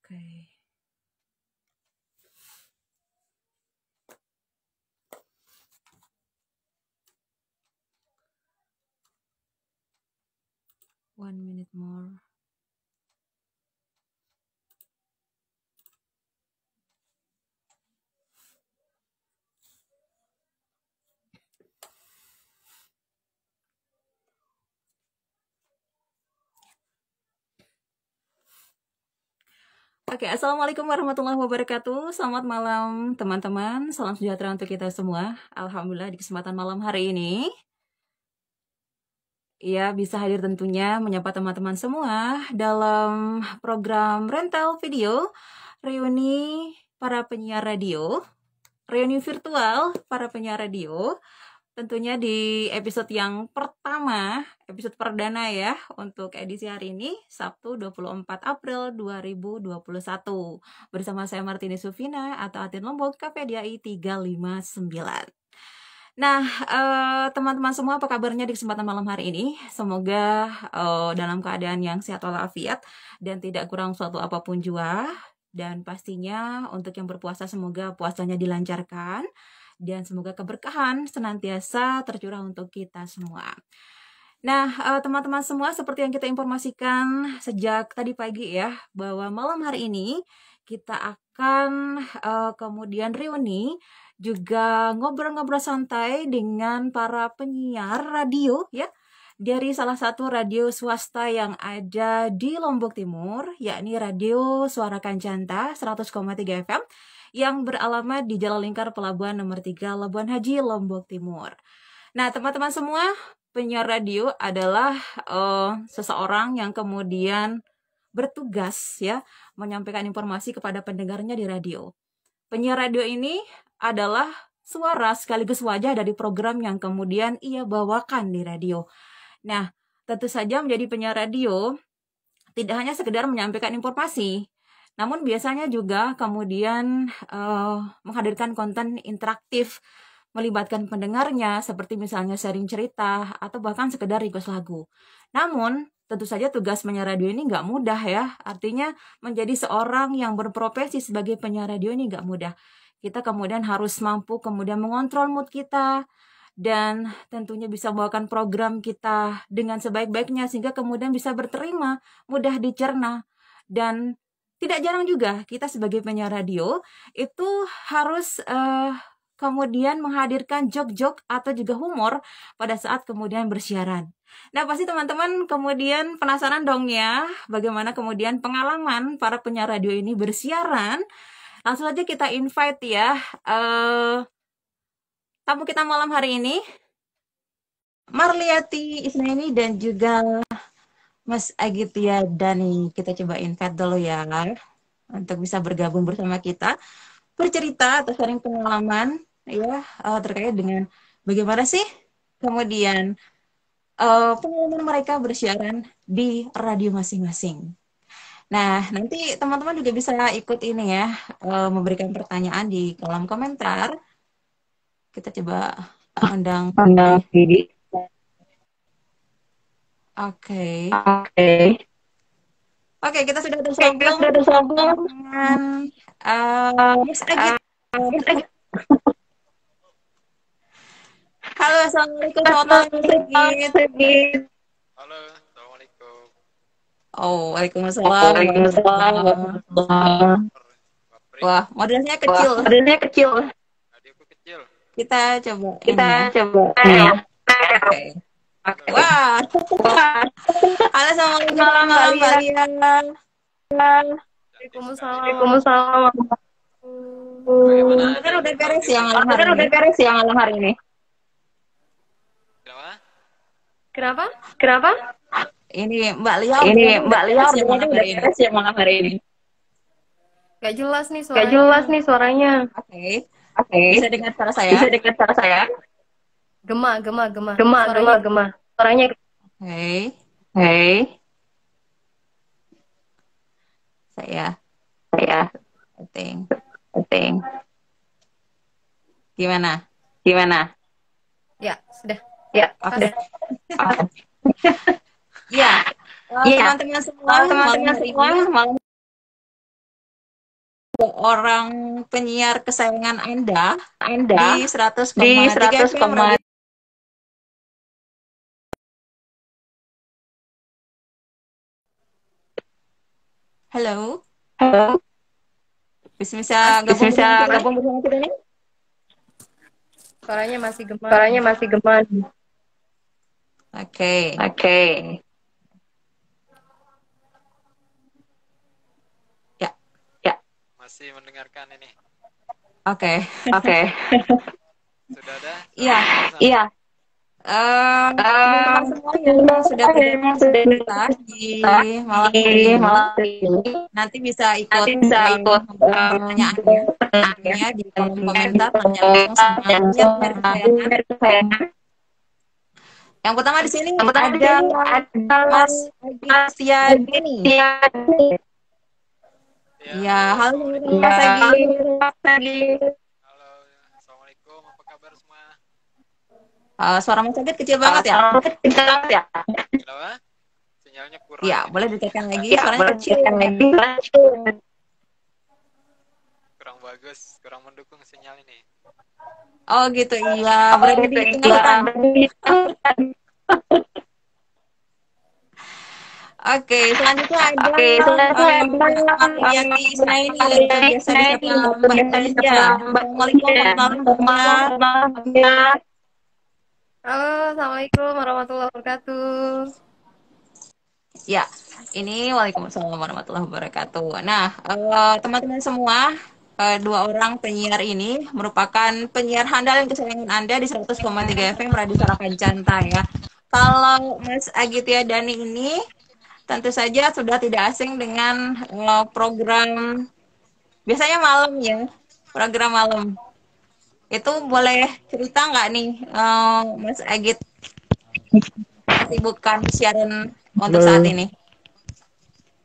Oke. One minute more. Oke, Assalamualaikum warahmatullahi wabarakatuh. Selamat malam teman-teman. Salam sejahtera untuk kita semua. Alhamdulillah di kesempatan malam hari ini, ya bisa hadir tentunya menyapa teman-teman semua dalam program rental video reuni para penyiar radio, reuni virtual para penyiar radio. Tentunya di episode yang pertama, episode perdana ya, untuk edisi hari ini, Sabtu 24 April 2021. Bersama saya Martini Sufina atau Atin Lombok, KPDI 359. Nah, teman-teman semua apa kabarnya di kesempatan malam hari ini? Semoga dalam keadaan yang sehat walafiat dan tidak kurang suatu apapun jua. Dan pastinya untuk yang berpuasa semoga puasanya dilancarkan. Dan semoga keberkahan senantiasa tercurah untuk kita semua. Nah, teman-teman semua, seperti yang kita informasikan sejak tadi pagi ya, bahwa malam hari ini kita akan kemudian reuni, juga ngobrol-ngobrol santai dengan para penyiar radio ya, dari salah satu radio swasta yang ada di Lombok Timur, yakni Radio Suara Kancanta 100,3 FM, yang beralamat di Jalan Lingkar Pelabuhan nomor 3 Labuan Haji, Lombok Timur. Nah, teman-teman semua, penyiar radio adalah seseorang yang kemudian bertugas ya menyampaikan informasi kepada pendengarnya di radio. Penyiar radio ini adalah suara sekaligus wajah dari program yang kemudian ia bawakan di radio. Nah, tentu saja menjadi penyiar radio tidak hanya sekedar menyampaikan informasi, namun biasanya juga kemudian menghadirkan konten interaktif, melibatkan pendengarnya, seperti misalnya sharing cerita, atau bahkan sekedar request lagu. Namun, tentu saja tugas penyiar radio ini nggak mudah ya. Artinya, menjadi seorang yang berprofesi sebagai penyiar radio ini nggak mudah. Kita kemudian harus mampu kemudian mengontrol mood kita, dan tentunya bisa membawakan program kita dengan sebaik-baiknya, sehingga kemudian bisa berterima, mudah dicerna, dan tidak jarang juga kita sebagai penyiar radio itu harus kemudian menghadirkan jok-jok atau juga humor pada saat kemudian bersiaran. Nah, pasti teman-teman kemudian penasaran dong ya, bagaimana kemudian pengalaman para penyiar radio ini bersiaran. Langsung aja kita invite ya tamu kita malam hari ini, Marliati Isnaini dan juga Mas Agitya Dani. Kita coba invite dulu ya untuk bisa bergabung bersama kita, bercerita atau sharing pengalaman ya terkait dengan bagaimana sih kemudian pengalaman mereka bersiaran di radio masing-masing. Nah, nanti teman-teman juga bisa ikut ini ya, memberikan pertanyaan di kolom komentar. Kita coba undang Didi. Oke, kita sudah tersambung dengan Mas Agit. Halo, assalamualaikum, selamat malam Mas Agit. Halo, assalamualaikum. Oh, waalaikumsalam. Wah, modalnya kecil. Adikku kecil. Kita coba. Oke. Wah. Halo, assalamualaikum Mbak Lia. Waalaikumsalam. Kan udah beres ya malam hari ini. Kenapa? Ini Mbak Lia udah beres ya malam hari ini. Gak jelas nih suaranya. Oke. Bisa dengar suara saya? Gema. Suaranya. Oke. Saya setting. Gimana? Ya, sudah. Oke. Ya. Teman-teman semua, malam orang penyiar kesayangan Anda di 100,3 100, FM Radio. Halo, Halo, bisa gabung bersama kita nih? suaranya masih geman. Oke. Ya, Masih mendengarkan ini. Oke. Sudah ada? Iya. Teman-teman semua yang sudah bergabung kita di malam hari ini, nanti bisa ikut pertanyaannya di kolom komentar, tanya langsung sama penyiar kesayangan. Yang pertama di sini ada Mas Agistiani. Ya, halo Mas Agi. Halo, assalamualaikum. Apa kabar semua? Suara Mas Agit kecil banget ya? Kenapa? Sinyalnya kurang. Ya, boleh ditekan lagi. Suaranya kecil. Kurang bagus, kurang mendukung sinyal ini. Oh gitu, iya. Berada di tengah hutan. Oke, selanjutnya ada Mariyati Isnaini, biasa disapa Mbak Talia. Assalamualaikum warahmatullahi. Halo, assalamualaikum warahmatullahi wabarakatuh. Ya, ini waalaikumsalam warahmatullahi wabarakatuh. Nah, teman-teman semua, dua orang penyiar ini merupakan penyiar handal yang kesayangan Anda di 100,3 FM Radio Sarakan Canta ya. Kalau Mas Agitya Dani ini tentu saja sudah tidak asing dengan program biasanya malam ya, program malam. Itu boleh cerita nggak nih, Mas Agit, kesibukan siaran untuk saat ini?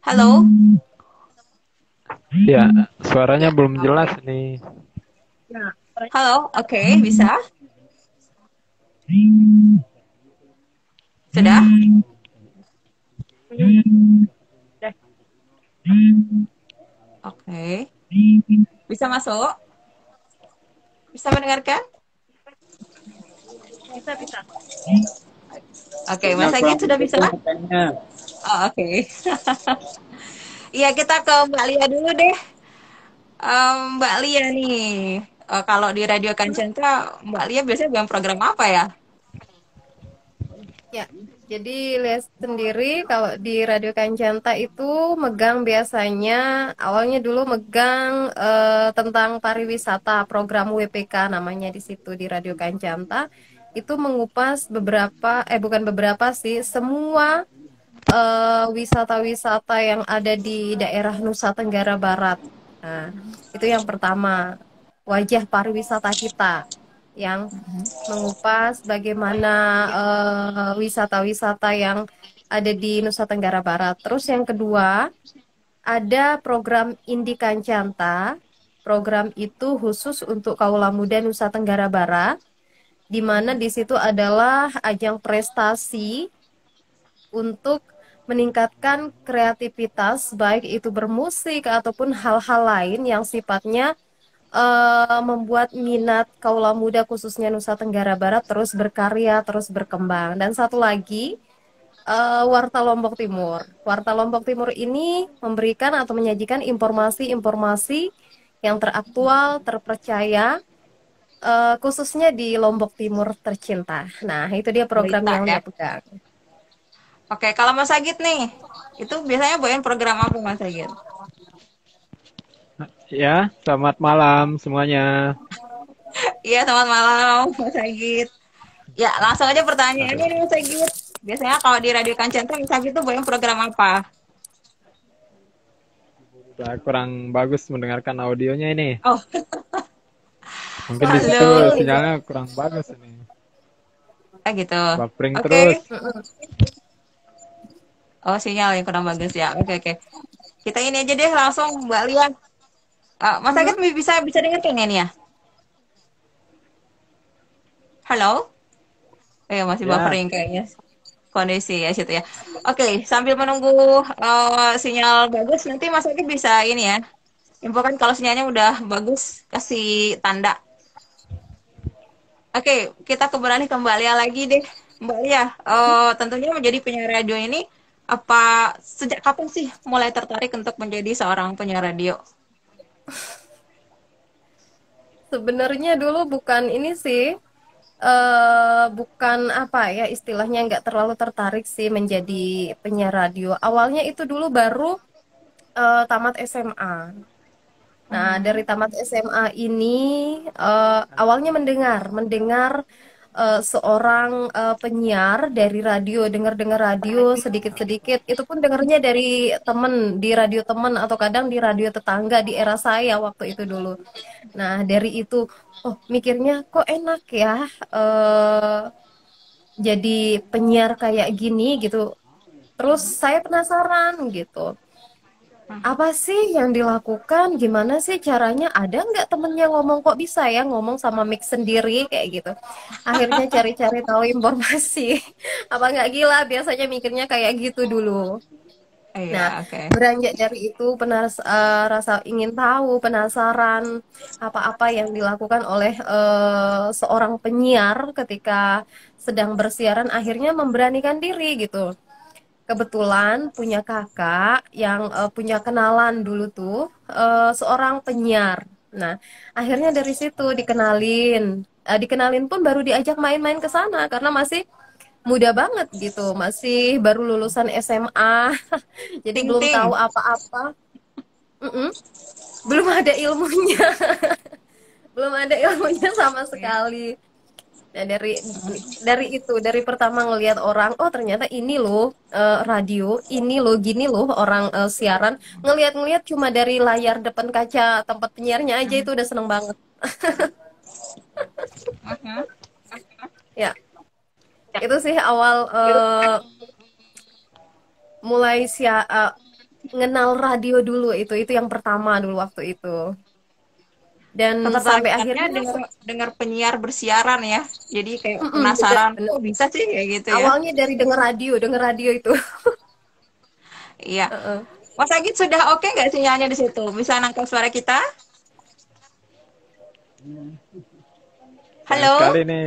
Halo? Ya, suaranya belum jelas nih. Halo, oke, bisa? Sudah? Oke. Bisa masuk? Bisa mendengarkan? Bisa. Oke, Mas Agit sudah bisa? Oh, oke. Iya, kita ke Mbak Lia dulu deh. Mbak Lia nih, kalau di Radio Kancanta, Mbak Lia biasanya bilang program apa ya? Ya, jadi lihat sendiri kalau di Radio Kancanta itu megang biasanya awalnya dulu megang tentang pariwisata, program WPK namanya di situ di Radio Kancanta itu mengupas bukan beberapa sih, semua wisata-wisata yang ada di daerah Nusa Tenggara Barat. Nah, itu yang pertama, wajah pariwisata kita yang mengupas bagaimana wisata-wisata yang ada di Nusa Tenggara Barat. Terus yang kedua, ada program Indi Kancanta. Program itu khusus untuk kaula muda Nusa Tenggara Barat, di mana di situ adalah ajang prestasi untuk meningkatkan kreativitas, baik itu bermusik ataupun hal-hal lain yang sifatnya membuat minat kaula muda khususnya Nusa Tenggara Barat terus berkarya, terus berkembang. Dan satu lagi, Warta Lombok Timur. Warta Lombok Timur ini memberikan atau menyajikan informasi-informasi yang teraktual, terpercaya, khususnya di Lombok Timur tercinta. Nah, itu dia program yang dia pegang. Oke, kalau Mas Agit nih, itu biasanya bawain program apa Mas Agit? Ya, selamat malam semuanya. Iya, selamat malam Mas Agit. Ya, langsung aja pertanyaannya nih Mas Agit. Biasanya kalau di Radio Kancanta Mas Agit tuh bawain program apa? Udah kurang bagus mendengarkan audionya ini. Oh. Mungkin di situ sinyalnya kurang bagus ini. Gitu. Buffering terus. Oh, sinyal yang kurang bagus ya. Oke. Kita ini aja deh langsung Mbak Lia. Mas Agit bisa dengar ini ya? Halo? Masih buffering kayaknya. Kondisi ya situ ya. Oke, sambil menunggu sinyal bagus nanti Mas Agit bisa ini ya. Info kan kalau sinyalnya udah bagus, kasih tanda. Oke, kita beralih ke Mbak Lia lagi deh. Mbak Lia, tentunya menjadi penyiar radio ini, apa sejak kapan sih mulai tertarik untuk menjadi seorang penyiar radio? Sebenarnya dulu bukan ini sih, bukan apa ya istilahnya nggak terlalu tertarik sih menjadi penyiar radio. Awalnya itu dulu baru tamat SMA. Nah, dari tamat SMA ini awalnya mendengar seorang penyiar dari radio, dengar-dengar radio sedikit-sedikit. Itu pun dengarnya dari temen, di radio temen atau kadang di radio tetangga di era saya waktu itu dulu. Nah, dari itu, oh mikirnya kok enak ya eh, jadi penyiar kayak gini gitu. Terus saya penasaran gitu. Apa sih yang dilakukan? Gimana sih caranya? Ada nggak temennya ngomong kok bisa ya ngomong sama mic sendiri kayak gitu? Akhirnya cari-cari tahu informasi. Apa nggak gila? Biasanya mikirnya kayak gitu dulu. Iya, Nah, oke. beranjak dari itu rasa ingin tahu, penasaran apa-apa yang dilakukan oleh seorang penyiar ketika sedang bersiaran, akhirnya memberanikan diri gitu. Kebetulan punya kakak yang punya kenalan dulu tuh seorang penyiar. Nah, akhirnya dari situ dikenalin. Dikenalin pun baru diajak main-main ke sana karena masih muda banget gitu, masih baru lulusan SMA. Jadi Ting belum tahu ting. apa-apa. Mm-mm. Belum ada ilmunya, belum ada ilmunya sama sekali. Nah, dari itu, dari pertama ngelihat orang, oh ternyata ini loh radio, ini loh gini loh orang siaran. Ngelihat-ngelihat cuma dari layar depan kaca tempat penyiarnya aja itu udah seneng banget. Mhm. Ya, itu sih awal mulai ngenal radio dulu itu yang pertama dulu waktu itu. Dan sampai Ketertarikannya akhirnya dengar dengar penyiar bersiaran ya. Jadi kayak bener, penasaran, bener. kok bisa sih kayak gitu ya? Awalnya dari denger radio itu. Iya. Heeh. Mas Agit sudah oke nggak sinyalnya di situ? Bisa nangkap suara kita? Sayang Halo? sekali nih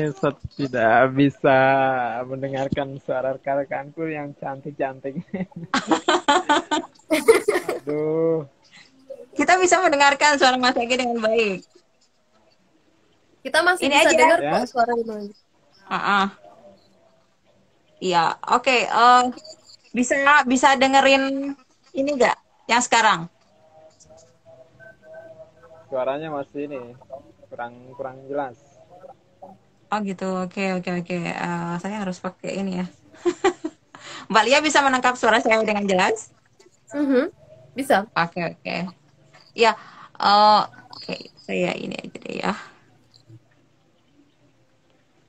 tidak bisa mendengarkan suara rekan-rekanku yang cantik-cantik. Aduh, Kita bisa mendengarkan suara Mas Agit dengan baik. Kita masih Ini bisa aja. dengar ya. kok suaranya. Heeh. Iya, oke. Bisa bisa dengerin ini nggak? Yang sekarang? Suaranya masih ini kurang kurang jelas. Oh gitu. Oke, oke, oke. Saya harus pakai ini ya. Mbak Lia bisa menangkap suara saya dengan jelas? Mhm. Bisa. Oke, oke. Ya, oke. Saya ini aja deh ya.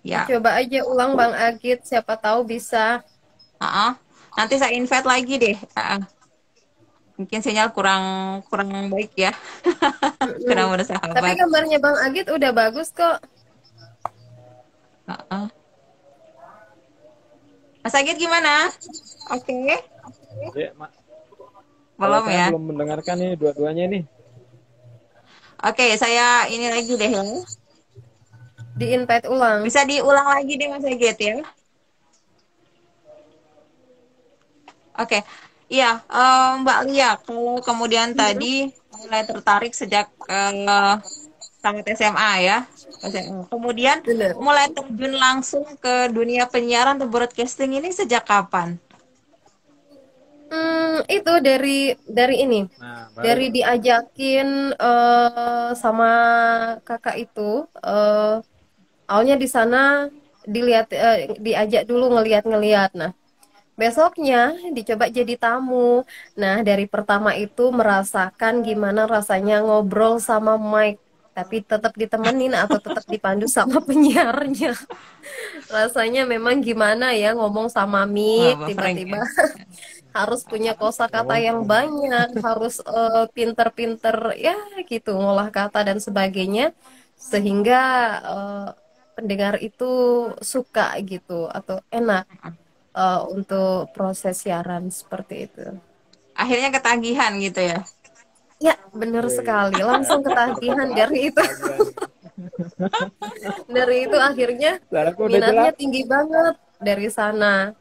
Ya, Coba aja ulang Bang Agit, siapa tahu bisa. heeh. Nanti saya invite lagi deh. Mungkin sinyal kurang kurang baik ya. Mm-mm. Kurang Tapi bersahabat. gambarnya Bang Agit udah bagus kok. Heeh. Mas Agit gimana? Oke, Ya, kalau belum saya ya? belum mendengarkan nih dua-duanya ini. Oke, saya ini lagi deh ya. Di invite ulang. Bisa diulang lagi deh Mas Agit ya. Oke, iya Mbak Lia, kalau kemudian Mhm. tadi mulai tertarik sejak tamat SMA ya, SMA. Kemudian Bener. mulai terjun langsung ke dunia penyiaran atau broadcasting ini sejak kapan? Itu dari ini, Nah, dari baru. diajakin sama kakak itu. eh Awalnya di sana dilihat, diajak dulu ngeliat-ngeliat. Nah, besoknya dicoba jadi tamu. Nah, dari pertama itu merasakan gimana rasanya ngobrol sama Mike, tapi tetap ditemenin atau tetap dipandu sama penyiarnya. Rasanya memang gimana ya ngomong sama Wah, Mik, Mbak Frank ya. tiba-tiba harus punya kosakata Ngomong yang banyak, harus pinter-pinter ya gitu ngolah kata dan sebagainya, sehingga eh, pendengar itu suka gitu atau enak untuk proses siaran seperti itu. Akhirnya ketagihan gitu ya. Ya, benar Wih, sekali. Langsung ketagihan dari itu. ketagihan. Dari itu akhirnya Suaraku udah minatnya jelas. tinggi banget dari sana.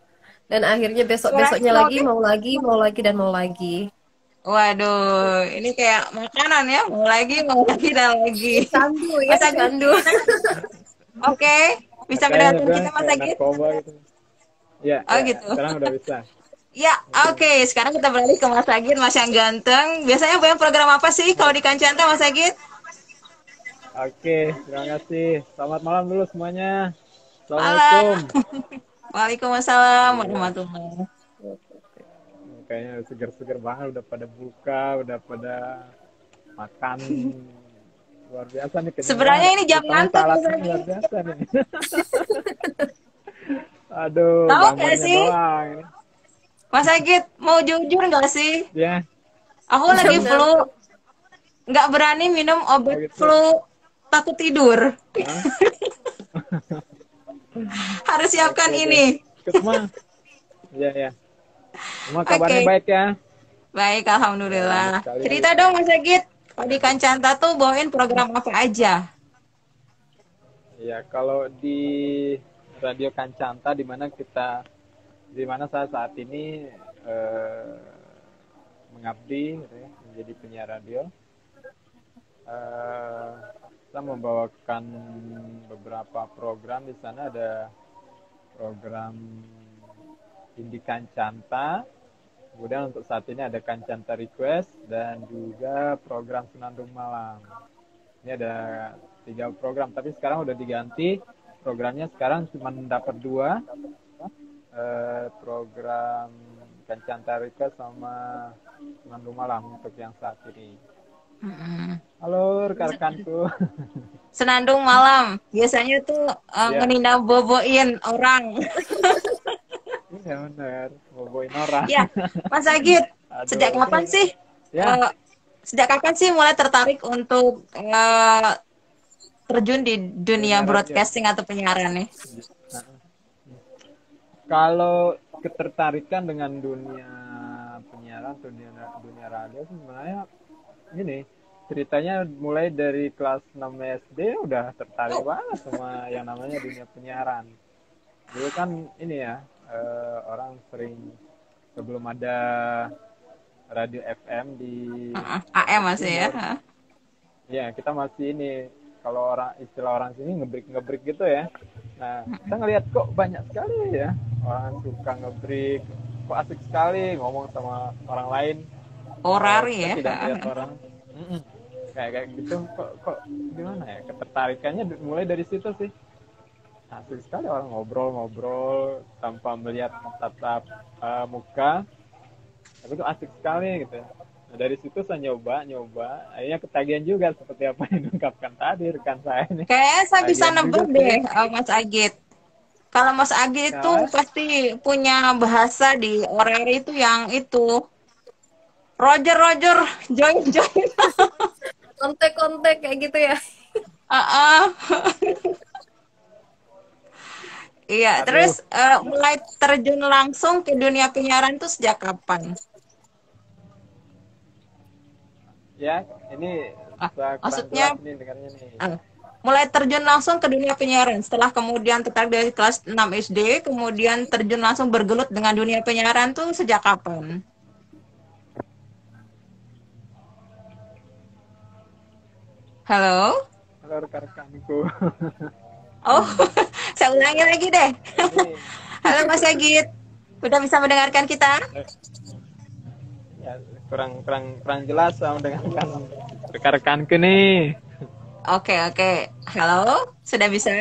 Dan akhirnya besok-besoknya Suaranya lagi, oke. mau lagi, mau lagi, dan mau lagi. Waduh, ini kayak makanan ya, mau lagi dan lagi. Candu ya, Mas Agit candu. gimana? Oke, bisa Kayak mendengarkan sebenarnya kita Mas kayak Agit? narkoba gitu. Ya, Oh ya, gitu. sekarang udah bisa. Ya, oke. Sekarang kita beralih ke Mas Agit, Mas yang ganteng. Biasanya punya program apa sih kalau di Kancanta, Mas Agit? Oke, terima kasih. Selamat malam dulu semuanya. Malam. Assalamualaikum. Waalaikumsalam Iya, warahmatullahi. kayaknya seger-seger banget. Udah pada buka, udah pada makan. Luar biasa nih, kenyang Sebenarnya banget. ini jam Terutama ngantuk Mas saladnya luar Agit. biasa nih. Aduh, Tahu nggak gambarnya sih, doang ini. Mas Agit mau jujur nggak sih? Ya, Aku Jam lagi flu, ngantuk. nggak berani minum oh obat gitu. flu, takut tidur. Hah? Harus siapkan Oke deh. ini. Ikut semua. Iya, ya. Semua kabarnya Oke, baik ya. baik, Baik alhamdulillah. sekali. Cerita dong Mas Agit, kalau di Kancanta tuh bawain program apa aja? Ya, kalau di Radio Kancanta di mana saya saat ini eh, mengabdi gitu ya, menjadi penyiar radio. Eh, Kita membawakan beberapa program. Di sana ada program Indi Kancanta, kemudian untuk saat ini ada Kancanta Request, dan juga program Senandung Malam. Ini ada 3 program, tapi sekarang udah diganti. Programnya sekarang cuma dapat 2, program Kancanta Request sama Senandung Malam untuk yang saat ini. Mm-mm. Halo rekan-rekanku. Senandung malam, biasanya tuh Ya, ngenindak boboin orang. iya benar. Boboin orang. Ya, Mas Agit, sejak Aduh, kapan ini sih ya. eh, mulai tertarik untuk terjun di dunia Dunia radio. broadcasting atau penyiaran nih? Nah, kalau ketertarikan dengan dunia penyiaran atau dunia radio sebenarnya ini ceritanya mulai dari kelas 6 SD udah tertarik banget sama yang namanya dunia penyiaran. Dulu kan ini ya, orang sering sebelum ada radio FM di AM Lombok masih ya. Timur, ya kita masih ini, kalau istilah orang sini ngebreak gitu ya. Nah, kita ngelihat kok banyak sekali ya orang suka ngebreak, kok asik sekali ngomong sama orang lain. Orari Kita ya. tidak lihat orang. Mm-mm. Kayak gitu, kok gimana ya, ketertarikannya mulai dari situ sih. Asik sekali orang ngobrol-ngobrol tanpa melihat tatap muka, tapi itu asik sekali gitu. Nah, dari situ saya nyoba, akhirnya ketagihan juga seperti apa yang diungkapkan tadi rekan saya ini. Kayaknya saya bisa Ketagihan juga nebak sih. deh, Mas Agit. Kalau Mas Agit itu Nah, pasti punya bahasa di orari itu yang itu. Roger, Roger, join, join. Kontek-kontek kayak gitu ya. Ah, ah. Iya, aduh, terus mulai terjun langsung ke dunia penyiaran itu sejak kapan? ya ini saya kurang Maksudnya jelas nih dengarnya nih. mulai terjun langsung ke dunia penyiaran setelah kemudian tertarik dari kelas 6 SD, kemudian terjun langsung bergelut dengan dunia penyiaran tuh sejak kapan? Halo? Halo rekan-rekanku. Oh, saya ulangi lagi deh. Ini Halo Mas Agit, udah bisa mendengarkan kita? ya kurang jelas sama dengan rekan-rekanku nih. Oke, oke. Halo, sudah bisa?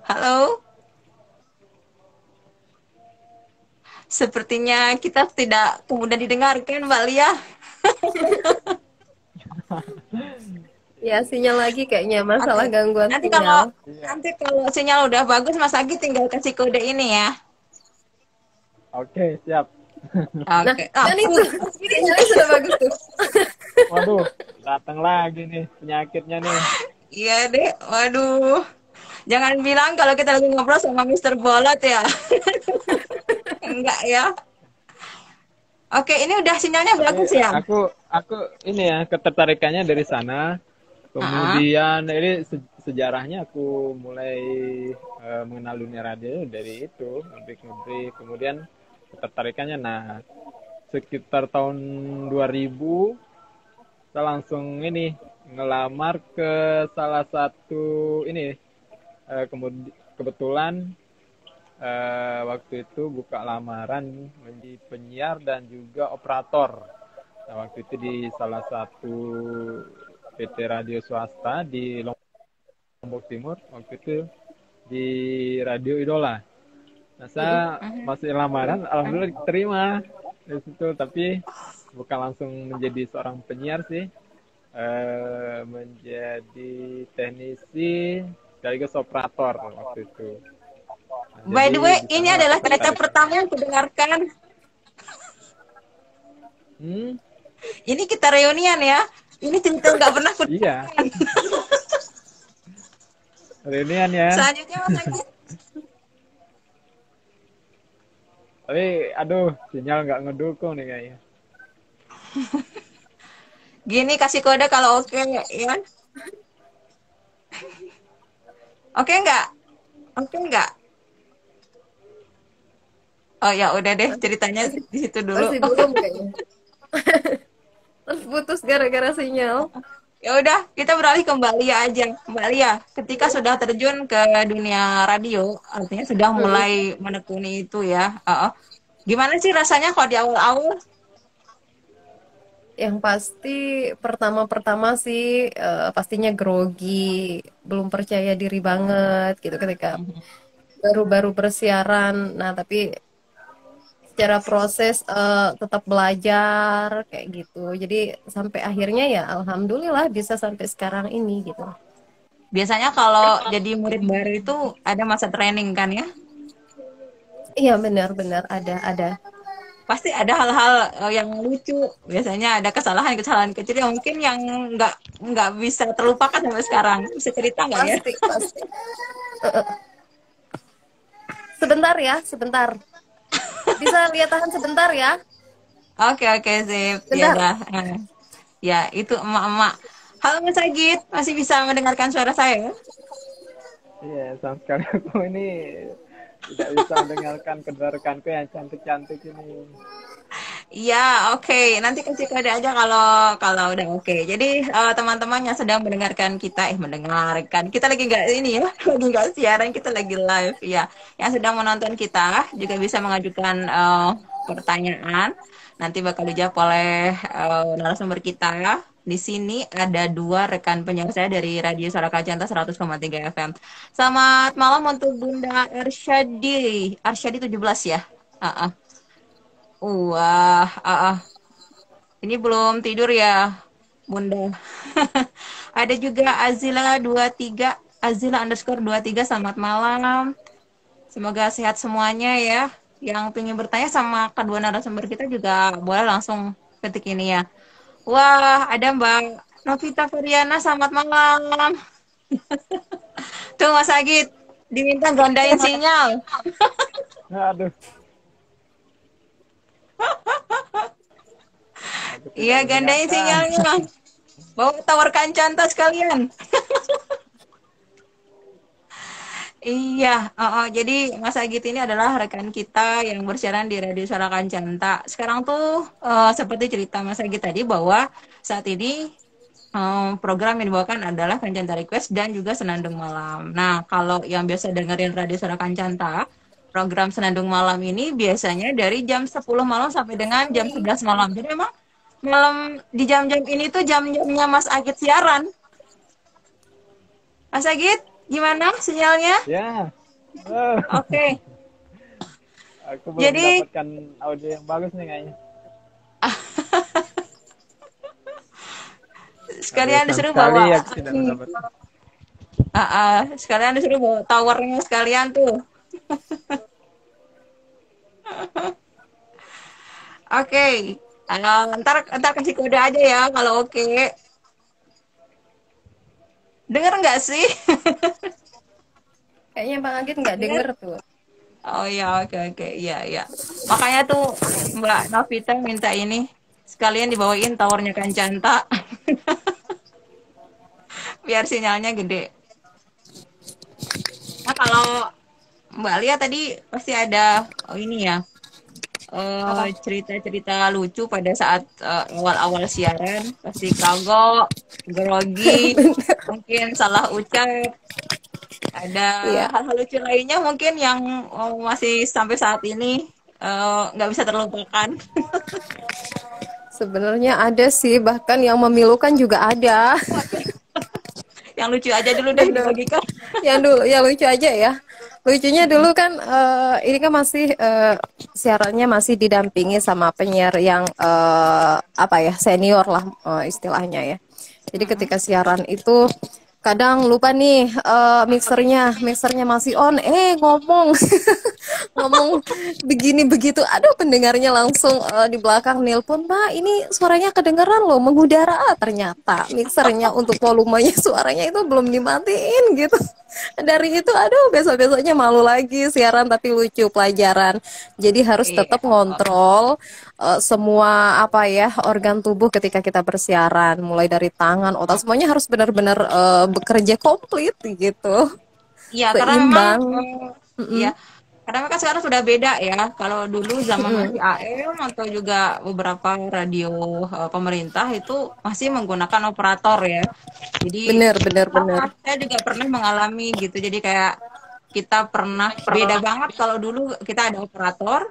Halo? Sepertinya kita tidak kemudian didengarkan, Mbak Lia. Ya, sinyal lagi kayaknya masalah Oke. gangguan Nanti sinyal. nanti kalau sinyal udah bagus, Mas Agit tinggal kasih kode ini ya. Oke, siap. Nah, Oke. kan itu sinyalnya sudah bagus tuh. Waduh, datang lagi nih penyakitnya nih. Iya deh. Waduh. Jangan bilang kalau kita lagi ngobrol sama Mister Bolot ya. Enggak ya. Oke, ini udah sinyalnya Tapi bagus ya? aku ini ya ketertarikannya dari sana. Ah, Kemudian ini sejarahnya aku mulai mengenal dunia radio dari itu, ngubrik-ngubrik. Kemudian ketertarikannya, nah sekitar tahun 2000 saya langsung ini ngelamar ke salah satu ini. Kebetulan waktu itu buka lamaran menjadi penyiar dan juga operator. Nah, waktu itu di salah satu PT radio swasta di Lombok Timur, waktu itu di Radio Idola. Nah, saya masih lamaran, alhamdulillah diterima di situ, tapi bukan langsung menjadi seorang penyiar sih, menjadi teknisi sekaligus operator waktu itu. Nah, by the jadi way, di ini sana adalah cerita ketertarikan. pertama yang kudengarkan. Hmm, Ini kita reunian ya. Ini cerita nggak pernah iya, kudengarkan. reunian ya. Selanjutnya Mas Agit. Tapi aduh, sinyal nggak ngedukung nih kayaknya. Gini kasih kode kalau oke ya. Oke nggak? Oke nggak? Oh ya udah deh ceritanya di situ dulu. Masih belum kayaknya. Terputus gara-gara sinyal. Ya udah, kita beralih ke Mbak Lia aja. Mbak Lia, ketika sudah terjun ke dunia radio, artinya sudah Hmm. mulai menekuni itu ya. Gimana sih rasanya kalau di awal-awal? Yang pasti pertama-pertama sih pastinya grogi, belum percaya diri banget gitu ketika baru-baru bersiaran. Nah, tapi secara proses tetap belajar kayak gitu. Jadi sampai akhirnya ya alhamdulillah bisa sampai sekarang ini gitu. Biasanya kalau jadi murid baru itu ada masa training kan ya? Iya benar-benar ada. Pasti ada hal-hal yang lucu. Biasanya ada kesalahan-kesalahan kecil yang mungkin yang nggak bisa terlupakan sampai sekarang. Bisa cerita nggak ya? Pasti. Sebentar ya, sebentar. Bisa lihat tahan sebentar ya. Oke, sip. Ya Bentar. dah. Ya, itu emak-emak. Halo Mas Agit, masih bisa mendengarkan suara saya? Iya, sama sekali aku ini tidak bisa mendengarkan kedua rekanku yang cantik-cantik ini. Iya, oke. Nanti kasih kode aja kalau kalau udah oke. Jadi teman-teman yang sedang mendengarkan kita, mendengarkan, kita lagi nggak ini ya, lagi nggak siaran, kita lagi live ya. Yang sedang menonton kita juga bisa mengajukan pertanyaan. Nanti bakal dijawab oleh narasumber kita. Di sini ada dua rekan penyiar saya dari Radio Suara Kacanta 100,3 FM. Selamat malam untuk Bunda Arsyadi 17 ya. Ah, ah. Wah, ini belum tidur ya, Bunda. Ada juga Azila_23, selamat malam. Semoga sehat semuanya ya. Yang ingin bertanya sama kedua narasumber kita juga boleh langsung ketik ini ya. Wah, ada Mbak Novita Feriana, selamat malam. Tuh Mas Agit, diminta gandain sinyal. Aduh, aku tidak Iya, gandain mendengarkan. sinyalnya. Bawa tower Kancanta sekalian. Iya, jadi Mas Agit ini adalah rekan kita yang bersiaran di Radio Suara Kancanta. Sekarang tuh seperti cerita Mas Agit tadi bahwa saat ini program yang dibawakan adalah Kancanta Request dan juga Senandung Malam. Nah, kalau yang biasa dengerin Radio Suara Kancanta, program Senandung Malam ini biasanya dari jam 10 malam sampai dengan jam 11 malam. Jadi memang malam di jam-jam ini tuh jam-jamnya Mas Agit siaran. Mas Agit, gimana sinyalnya? Ya, Oke. aku belum Jadi mendapatkan audio yang bagus nih kayaknya. sekalian Aduh, disuruh sekali bawa aku tidak mendapatkan. sekalian disuruh bawa towernya sekalian tuh. Oke. Ntar kasih kode aja ya kalau oke. Dengar nggak sih? Kayaknya Bang Agit nggak denger tuh. Oh ya, oke oke, iya iya. Makanya tuh Mbak Novita minta ini sekalian dibawain towernya Kancanta biar sinyalnya gede. Nah kalau Mbak Lia tadi pasti ada ini ya Apa? cerita-cerita lucu pada saat awal-awal siaran, pasti kagok, grogi, mungkin salah ucap, ada Iya, hal-hal lucu lainnya mungkin yang masih sampai saat ini nggak bisa terlupakan. sebenarnya ada sih, bahkan yang memilukan juga ada. Yang lucu aja dulu deh Bener. dibagikan. Yang dulu, yang lucu aja ya. Lucunya dulu kan ini kan masih siarannya masih didampingi sama penyiar yang apa ya, senior lah istilahnya ya. Jadi ketika siaran itu kadang lupa nih mixernya masih on, ngomong ngomong begini begitu, aduh pendengarnya langsung di belakang nelpon, Mbak ini suaranya kedengeran loh mengudara. Ternyata mixernya untuk volumenya suaranya itu belum dimatiin gitu. Dari itu aduh besok-besoknya malu lagi siaran, tapi lucu pelajaran. Jadi harus Iya. tetap ngontrol semua apa ya organ tubuh ketika kita bersiaran, mulai dari tangan, otak, semuanya harus benar-benar bekerja komplit gitu, Iya, karena memang seimbang. iya, Mm-mm. karena kan sekarang sudah beda ya. Kalau dulu zaman masih Mm-mm. AM atau juga beberapa radio pemerintah itu masih menggunakan operator ya. Jadi Bener, bener, sama, bener. saya juga pernah mengalami gitu. Jadi kayak kita pernah beda banget kalau dulu kita ada operator,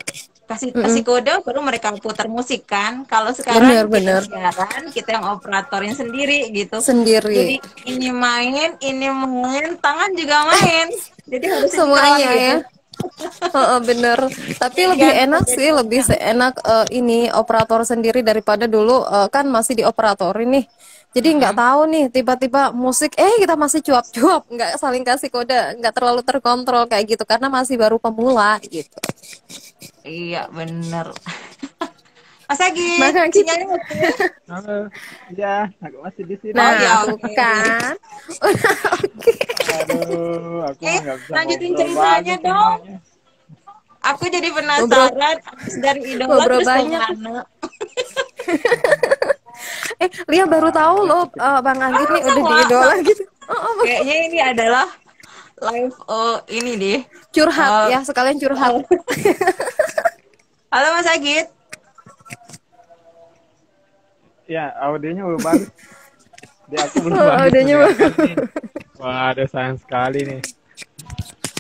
kasih kasih Mm-mm. kode baru mereka putar musik kan. Kalau sekarang Bener, kita bener. siaran, kita yang operatorin sendiri gitu. Jadi Sendiri. ini main, tangan juga main. Jadi harus sinkron Semuanya gitu. ya. Heeh, bener. Tapi lebih Ganti enak sih, lebih jadwalnya. seenak ini operator sendiri daripada dulu kan masih dioperatorin nih. Jadi nggak Mm-mm. tahu nih tiba-tiba musik kita masih cuap-cuap, nggak saling kasih kode, nggak terlalu terkontrol kayak gitu karena masih baru pemula gitu. Iya bener. Mas Agit, Maka gitu. sinyalnya oke? Halo, iya, aku masih di sini. Oh Nah, ya tuh oke. kan. Oke. Aduh, aku mah nggak bisa Lanjutin ngobrol ceritanya banyak dong. ini. Aku jadi Ngobrol penasaran, abis dari idola ngobrol terus banyak. kemana? Lia baru tahu Aduh, loh Bang Anggit nih udah Sama, diidola sama. gitu. Oh, Kayaknya ini adalah live ini deh. curhat Eh, ya, sekalian curhat. eh, Halo Mas Agit. ya audionya belum bagus. Dia aku belum Oh, bagus audionya mendengarkan nih. Wah, ada sayang sekali nih.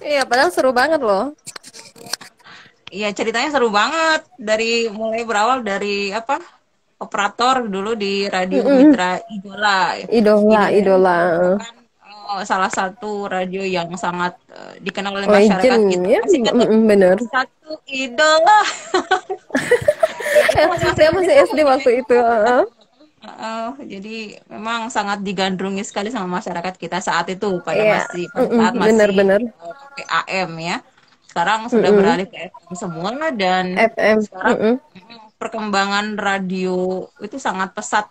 iya, padahal seru banget loh. Iya ceritanya seru banget. Dari mulai berawal dari apa? Operator dulu di Radio Mm-mm. Mitra Idola. Idola, Idola ini idola. merupakan salah satu radio yang sangat dikenal oleh masyarakat Legend kita. ya, Masih ingat bener. satu idola. Itu masing-masing Saya radio masih tuh SD punya waktu itu. idola. Jadi memang sangat digandrungi sekali sama masyarakat kita saat itu Iya, pada saat masih bener-bener. pakai AM ya. Sekarang sudah Mm-mm. beralih ke FM semua dan FM. sekarang perkembangan radio itu sangat pesat.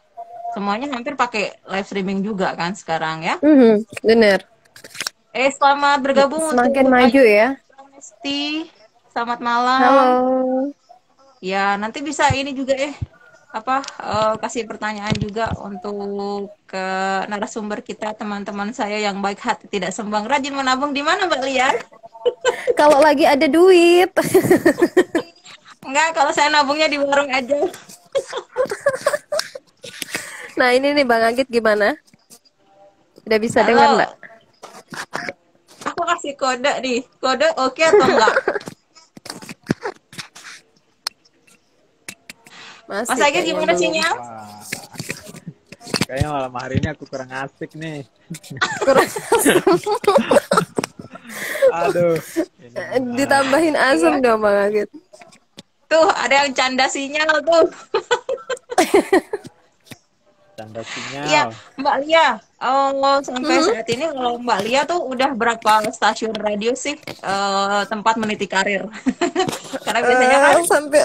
Semuanya hampir pakai live streaming juga kan sekarang ya. Bener. Selamat bergabung Semakin untuk maju Ayu ya. Pramesti. Selamat malam. Halo. Ya, nanti bisa ini juga kasih pertanyaan juga untuk ke narasumber kita, teman-teman saya yang baik hati, tidak sombong, rajin menabung di mana Mbak Lia? Kalau lagi ada duit. Enggak, kalau saya nabungnya di warung aja. Nah, ini nih Bang Agit gimana? Udah bisa dengar Halo, nggak? aku kasih kode nih. Kode oke atau enggak? Mas Masih Agit kayaknya gimana belum. sinyal? Wah, kayaknya malam hari ini aku kurang asik nih. Kurang Aduh, ini gimana? ditambahin asam Iya. dong Bang Agit. Tuh, ada yang canda sinyal tuh. Tanda Iya, sinyal. Mbak Lia. Oh, sampai saat ini kalau Mbak Lia tuh udah berapa stasiun radio sih tempat meniti karir? Karena biasanya kan, Sampai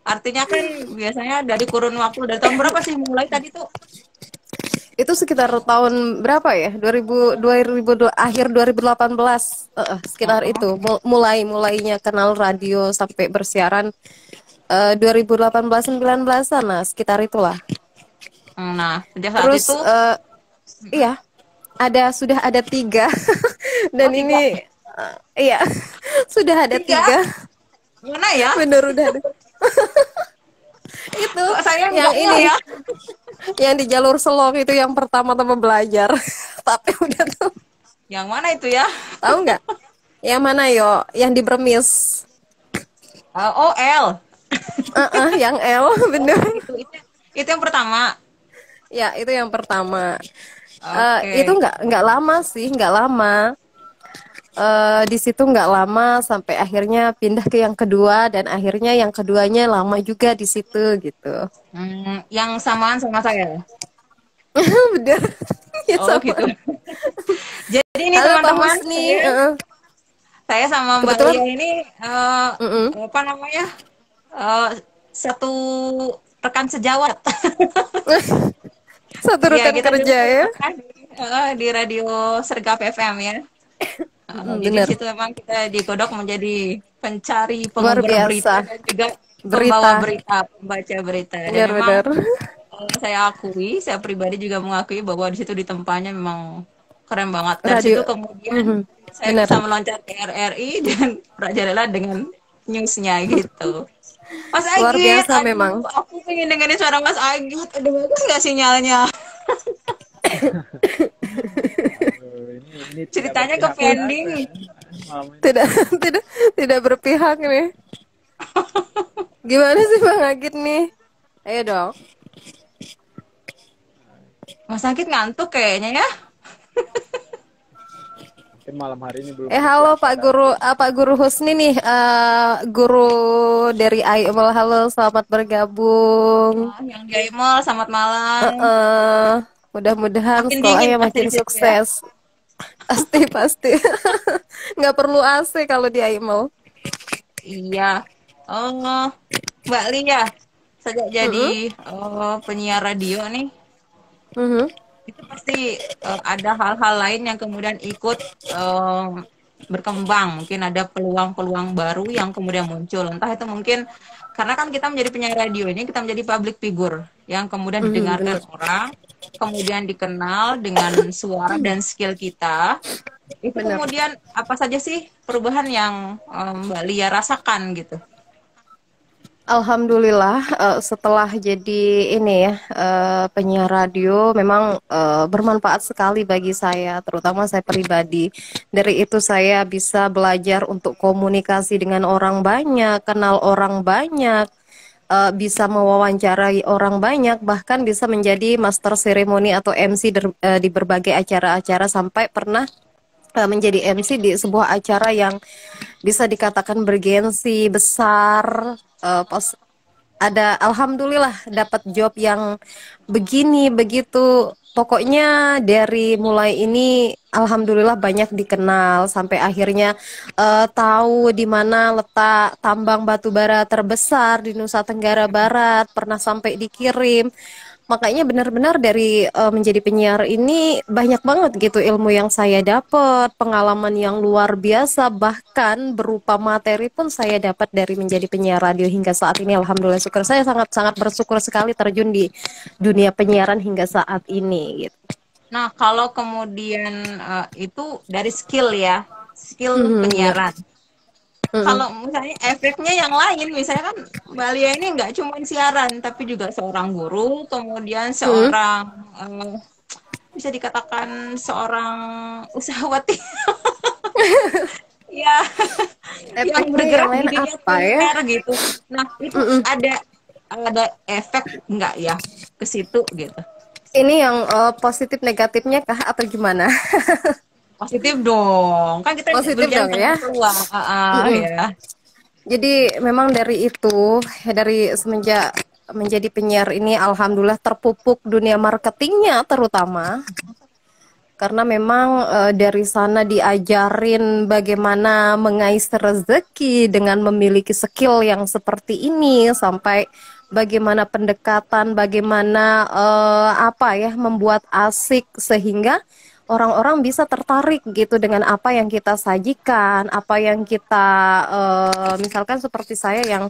artinya kan biasanya dari kurun waktu dari tahun berapa sih mulai tadi tuh? Itu sekitar tahun berapa ya? 2000 akhir 2018. Sekitar Oh. itu mulainya kenal radio sampai bersiaran 2018 19-an lah, sekitar itulah. Nah, sejak saat Terus itu, iya, sudah ada tiga dan oh tiga, ini iya sudah ada tiga, tiga, mana ya? bener udah ada. Itu Kok saya yang nggak ngeh ini ya? yang di jalur Selong itu yang pertama-tama belajar. Tapi udah tuh, Yang mana itu ya? tahu nggak? Yang mana yo? Yang di Bremis. Oh, L. Yang L bener. Itu itu yang pertama. Ya, itu yang pertama. Itu Oke. nggak lama sih, nggak lama. Di situ nggak lama sampai akhirnya pindah ke yang kedua dan akhirnya yang keduanya lama juga di situ gitu. Yang samaan sama saya. Bener. Ya Oh sama. gitu. Jadi ini Halo Pak teman-teman, Husni. Heeh. saya sama Mbak Kebetulan Lia ini mm-mm. apa namanya eh, satu rekan sejawat. Satu Ya rekan kita dulu kerja ya. pernah di radio Sergap FM ya. Jadi di Bener. situ memang kita digodok menjadi pencari Luar pengembar berita biasa. dan juga pembawa Berita. berita, pembaca berita. Dan memang Bener-bener. saya akui, saya pribadi juga mengakui bahwa di situ ditempatnya memang keren banget. Dari situ Radio. kemudian Mhm. saya Bener. bisa meloncat ke RRI dan merajalela dengan newsnya gitu. Mas Luar Agit, biasa memang. aduh, aku pengen dengerin suara Mas Agit. Aduh, bagus nggak sinyalnya? Ini tidak Ceritanya ke berpihak pada pending. Anda ya. Malam ini. Tidak tidak tidak berpihak nih. Gimana sih Bang Agit nih? Ayo dong. Mas Agit ngantuk kayaknya ya. Mungkin malam hari ini belum Halo berpihak Pak pada Guru, Anda. Pak Guru Husni nih, guru dari IML. Halo, selamat bergabung. Yang di Aimol, selamat malam. Eh, Mudah-mudahan Makin dingin sekolahnya pasti makin di situ ya. sukses. Pasti pasti. Nggak perlu AC kalau di IML. Iya. Oh, Mbak Lia, sejak Mm-mm, jadi penyiar radio nih, mhm. itu pasti ada hal-hal lain yang kemudian ikut eh, berkembang. Mungkin ada peluang-peluang baru yang kemudian muncul. Entah itu mungkin karena kan kita menjadi penyiar radio ini, kita menjadi public figure yang kemudian didengarkan Bener. orang, kemudian dikenal dengan suara dan skill kita. Itu Bener. kemudian apa saja sih perubahan yang Mbak Lia rasakan gitu? Alhamdulillah, setelah jadi ini ya, penyiar radio memang bermanfaat sekali bagi saya, terutama saya pribadi. Dari itu saya bisa belajar untuk komunikasi dengan orang banyak, kenal orang banyak, bisa mewawancarai orang banyak, bahkan bisa menjadi master seremoni atau MC di berbagai acara-acara sampai pernah menjadi MC di sebuah acara yang bisa dikatakan bergensi besar. Pas ada alhamdulillah dapat job yang begini begitu, pokoknya dari mulai ini alhamdulillah banyak dikenal sampai akhirnya tahu di mana letak tambang batu bara terbesar di Nusa Tenggara Barat, pernah sampai dikirim. Makanya benar-benar dari menjadi penyiar ini banyak banget gitu ilmu yang saya dapat, pengalaman yang luar biasa, bahkan berupa materi pun saya dapat dari menjadi penyiar radio hingga saat ini. Alhamdulillah, syukur saya sangat-sangat bersyukur sekali terjun di dunia penyiaran hingga saat ini gitu. Nah, kalau kemudian itu dari skill ya, skill Ya. penyiaran. Kalau misalnya efeknya yang lain, misalnya kan Mbak Lia ini nggak cuma siaran, tapi juga seorang guru, kemudian seorang bisa dikatakan seorang usahawati, ya, yang Efeknya yang bergerak di lain dunia apa ya? kuliner gitu. Nah, itu ada efek nggak ya ke situ gitu? Ini yang positif negatifnya kah atau gimana? Positif dong, kan kita Positif berbicara dong tentang ya. peluang, ya. Jadi memang dari itu, dari semenjak menjadi penyiar ini, alhamdulillah terpupuk dunia marketingnya terutama. Karena memang dari sana diajarin bagaimana mengais rezeki dengan memiliki skill yang seperti ini, sampai bagaimana pendekatan, bagaimana apa ya, membuat asik sehingga orang-orang bisa tertarik gitu dengan apa yang kita sajikan, apa yang kita misalkan seperti saya yang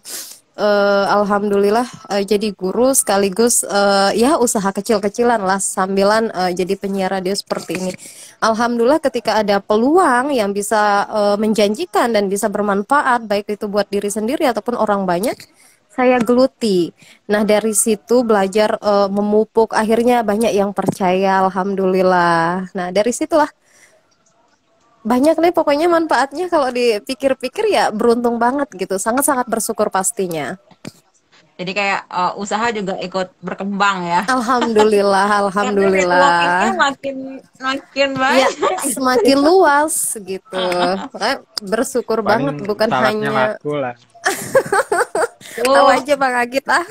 alhamdulillah jadi guru sekaligus ya usaha kecil-kecilan lah sambilan jadi penyiar radio seperti ini. Alhamdulillah ketika ada peluang yang bisa menjanjikan dan bisa bermanfaat baik itu buat diri sendiri ataupun orang banyak, saya geluti. Nah, dari situ belajar memupuk, akhirnya banyak yang percaya, alhamdulillah. Nah, dari situlah banyak nih pokoknya manfaatnya kalau dipikir-pikir ya beruntung banget gitu. Sangat-sangat bersyukur pastinya. Jadi kayak usaha juga ikut berkembang ya. Alhamdulillah, Karena networkingnya alhamdulillah. makin makin Ya, banyak. semakin luas gitu. Makanya bersyukur banget Paling bukan salapnya hanya laku lah. tahu Tuh, aja Bang Agit ah.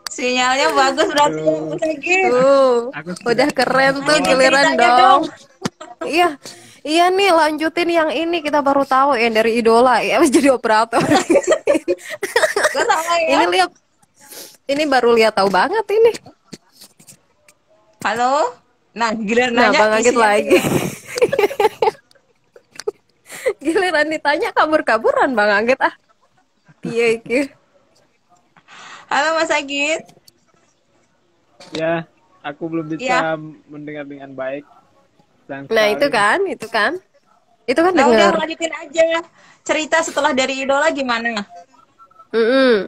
sinyalnya bagus berarti ya, Aduh, Mas Agit. Tuh, aku udah sudah keren tuh Ayo menonton. giliran ceritanya dong. dong. Iya, iya nih lanjutin yang ini kita baru tahu ya dari idola ya jadi operator. Gak salah ya. Ini lihat, ini baru lihat tahu banget ini. Halo. Nah, giliran Nah, nanya Bang Agit isinya lagi. gimana? Giliran ditanya kabur-kaburan Bang Agit ah. Piye iki? Halo Mas Agit. Ya, aku belum Iya. bisa mendengar dengan baik. Sayang Nah, itu sekali. kan, itu kan. Itu kan Nah, udah denger. lanjutin aja. Cerita setelah dari idola gimana? Mm-mm.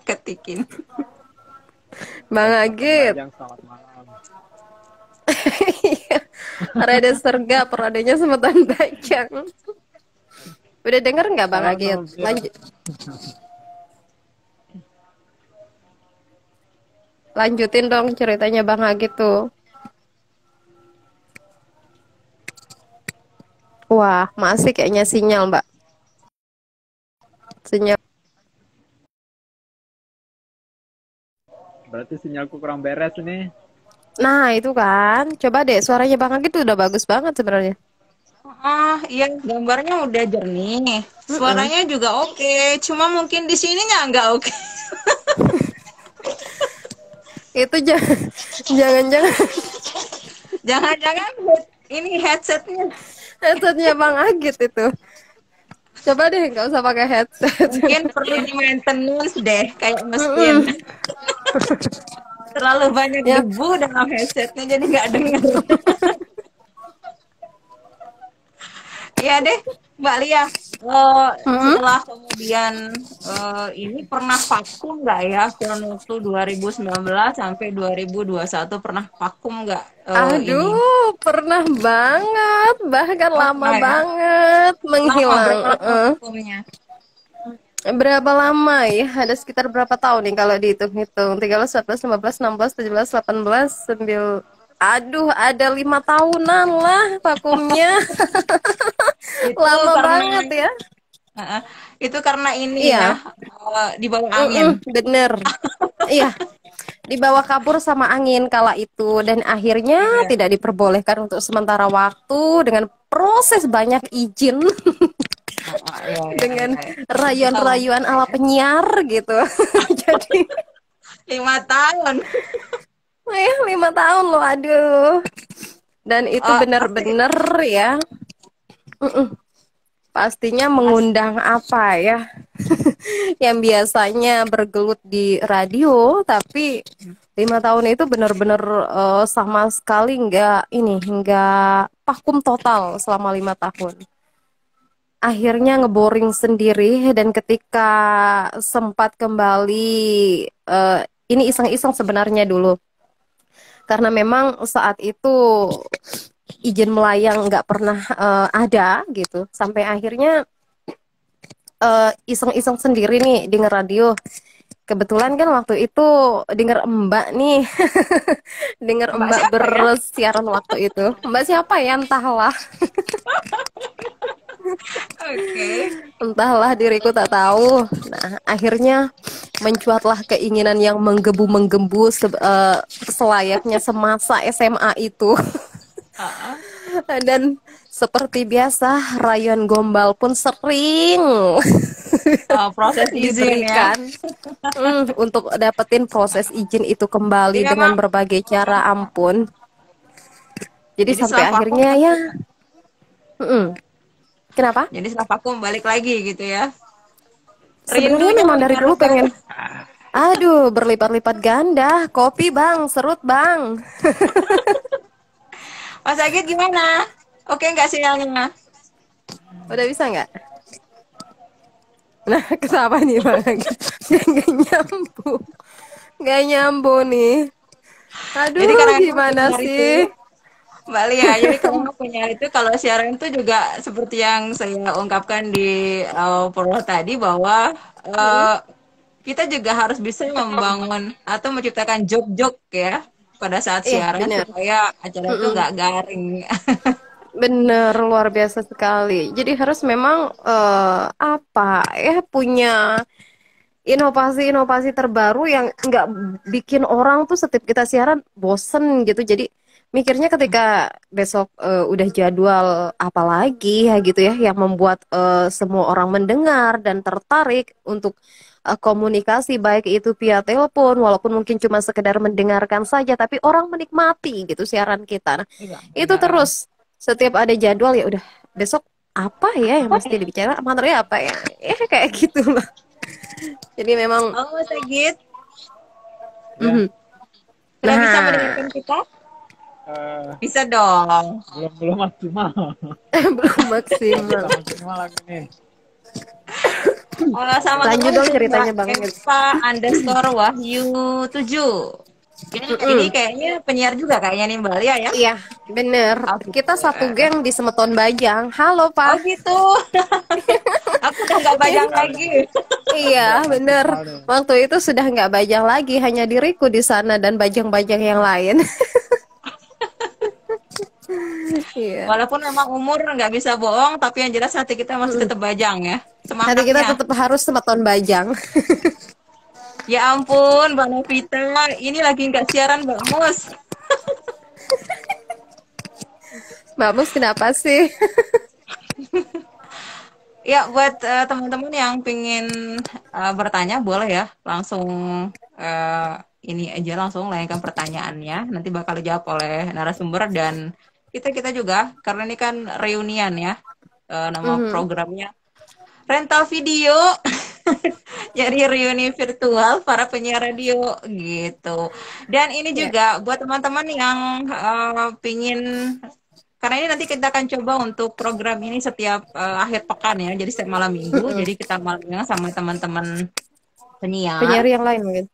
Ketikin. Bang Selamat Agit. Bajang, selamat malam. Iya. Rada sergap, radanya semeton bajang. Udah denger nggak Bang Salam Agit? salam ya. Lanjut, lanjutin dong ceritanya Bang Agit tuh. Wah, masih kayaknya sinyal, Mbak. Sinyal. Berarti sinyalku kurang beres ini. Nah, itu kan. Coba deh, suaranya Bang Agit tuh udah bagus banget sebenarnya. Ah, iya, gambarnya udah jernih. Mm-mm. Suaranya juga oke. Cuma mungkin di sininya nggak oke. Itu jangan-jangan Jangan-jangan ini headsetnya headsetnya Bang Agit itu. Coba deh, nggak usah pakai headset. mungkin perlu di maintenance deh, kayak mesin. Mm-mm. Terlalu banyak Ya, debu dalam headsetnya jadi nggak dengar. Iya deh, Mbak Lia. mm-mm. Setelah kemudian ini pernah vakum nggak ya? Kurun waktu 2019 sampai 2021 pernah vakum nggak ini? Aduh, pernah banget, bahkan Oh, lama pernah ya? banget Lama, menghilang. berapa lama vakumnya? Berapa lama ya? Ada sekitar berapa tahun nih kalau dihitung-hitung? 13, 14, 15, 16, 17, 18, 9. Aduh, ada 5 tahunan lah vakumnya. Itu Lama karena banget ya. Heeh. Itu karena ini ya, Iya, di bawah angin. bener. Iya, dibawa kabur sama angin kala itu dan akhirnya Iya. tidak diperbolehkan untuk sementara waktu dengan proses banyak izin Oh, iya, iya, dengan iya. 5 tahun. rayuan-rayuan ala penyiar gitu. Jadi 5 tahun. 5 tahun loh, aduh. Dan itu Pasti benar-benar ya, mm-mm, pastinya pas. mengundang apa ya, yang biasanya bergelut di radio, tapi 5 tahun itu benar-benar sama sekali nggak vakum total selama 5 tahun. Akhirnya ngeboring sendiri dan ketika sempat kembali, eh, ini iseng-iseng sebenarnya dulu. Karena memang saat itu izin melayang nggak pernah ada gitu. Sampai akhirnya iseng-iseng sendiri nih denger radio. Kebetulan kan waktu itu denger Mbak nih, denger Mbak Mbak siapa ya? bersiaran waktu itu. Mbak siapa ya? Entahlah, Oke. entahlah diriku tak tahu. Nah, akhirnya mencuatlah keinginan yang menggebu-menggembu selayaknya semasa SMA itu. Heeh. Dan seperti biasa, Rayon Gombal pun sering Proses izin ya. diberikan untuk dapetin proses izin itu kembali Jadi dengan memang berbagai cara ampun. Jadi jadi sampai setelah vakum, akhirnya ya, mm-mm. Kenapa? jadi setelah vakum balik lagi gitu ya. Sebenarnya Rindunya memang dari dulu menyerukan. pengen, aduh, berlipat-lipat ganda. Kopi bang, serut bang. Mas Agit gimana? Oke nggak sinyalnya? Udah bisa nggak? Nah, kenapa nih bang? Nggak nyambung. Nggak nyambung nih. Jadi Aduh, karena memang gimana penyiar itu, sih? Mbak Lia, jadi kalau memang penyiar itu kalau siaran itu juga seperti yang saya ungkapkan di prolog tadi bahwa Mm-mm. eh, kita juga harus bisa membangun atau menciptakan joke-joke ya pada saat Iya, siaran bener. supaya acara itu Mm-mm. nggak garing. Bener, luar biasa sekali. Jadi harus memang apa ya, punya inovasi-inovasi terbaru yang nggak bikin orang tuh setiap kita siaran bosen gitu. Jadi mikirnya ketika besok udah jadwal apa lagi ya gitu ya yang membuat semua orang mendengar dan tertarik untuk komunikasi baik itu via telepon walaupun mungkin cuma sekedar mendengarkan saja tapi orang menikmati gitu siaran kita. Nah, Iya, itu benar. terus setiap ada jadwal ya udah besok apa ya yang mesti dibicarakan materinya apa ya kayak gitu loh. Jadi memang Halo Mas Agit, Ya, mhm. sudah bisa Nah, mendengarkan kita? eh, Bisa dong. belum maksimal. belum Kita maksimal. maksimal lagi nih. Sama Lanjut dong teman Mbak ceritanya Bang Agit. Eva underscore Wahyu 7. Ini Mm-mm. kayaknya penyiar juga kayaknya nih Mbak Lia ya. Iya, bener. Oh gitu. Kita satu geng di Semeton Bajang. Halo, Oh Pak. gitu. Aku udah nggak bajang Maksimal lagi. nih. Iya, Udah bener. maksimal nih. Waktu itu sudah nggak bajang lagi, hanya diriku di sana dan bajang-bajang yang lain. Iya. Walaupun memang umur nggak bisa bohong, tapi yang jelas hati kita masih Mm-mm. tetap bajang ya. Nanti kita Semangatnya. tetap harus Semeton Bajang. Ya ampun, Mbak Novita, ini lagi nggak siaran Mbak Mus. Mbak Mus kenapa sih? Ya, buat teman-teman yang pengen bertanya, boleh ya langsung eh, ini aja langsung layangkan pertanyaannya. Nanti bakal dijawab oleh narasumber dan kita juga karena ini kan reunian ya, nama Mhm. programnya rental video. Jadi reuni virtual para penyiar radio gitu. Dan ini Ya. juga buat teman-teman yang pingin karena ini nanti kita akan coba untuk program ini setiap akhir pekan ya. Jadi setiap malam minggu. Mm-mm. Jadi kita malam sama teman-teman penyiar. Penyiar yang lain mungkin.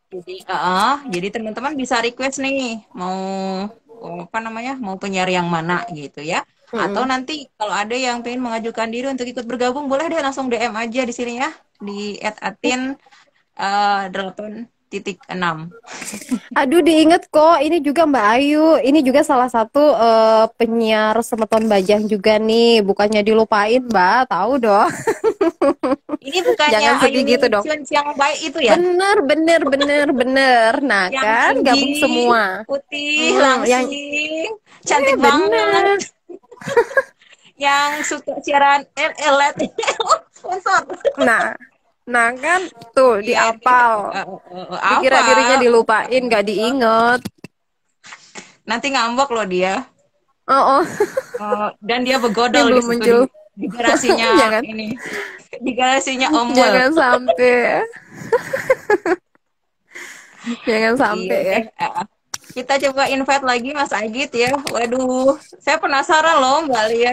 Jadi teman-teman bisa request nih mau apa namanya mau penyiar yang mana gitu ya. Atau Mm-mm. nanti kalau ada yang pengen mengajukan diri untuk ikut bergabung boleh deh langsung DM aja di sini ya di @atin 8.6. Aduh, diinget kok. Ini juga Mbak Ayu. Ini juga salah satu penyiar Semeton Bajang juga nih. Bukannya dilupain, Mbak. Tahu dong. Ini bukannya Jangan sedih Ayuni gitu dong. Chun yang baik itu ya? Bener, bener, bener, bener. Nah, Yang kan tinggi, gabung semua. putih, Yang langsing, cantik banget. bener. Yang suka siaran elet sponsor. Nah, nah kan tuh Iya, ini diapal. apa? Dikira dirinya dilupain, gak diinget. Nanti ngambek loh dia. Oh, oh. Dan dia Ini begodol di belum situ muncul. di garasinya Jangan, ini. Di garasinya Om Mul. jangan sampai. Jangan Iya sampai ya. deh. Kita coba invite lagi Mas Agit ya. Waduh, saya penasaran loh Mbak Lia.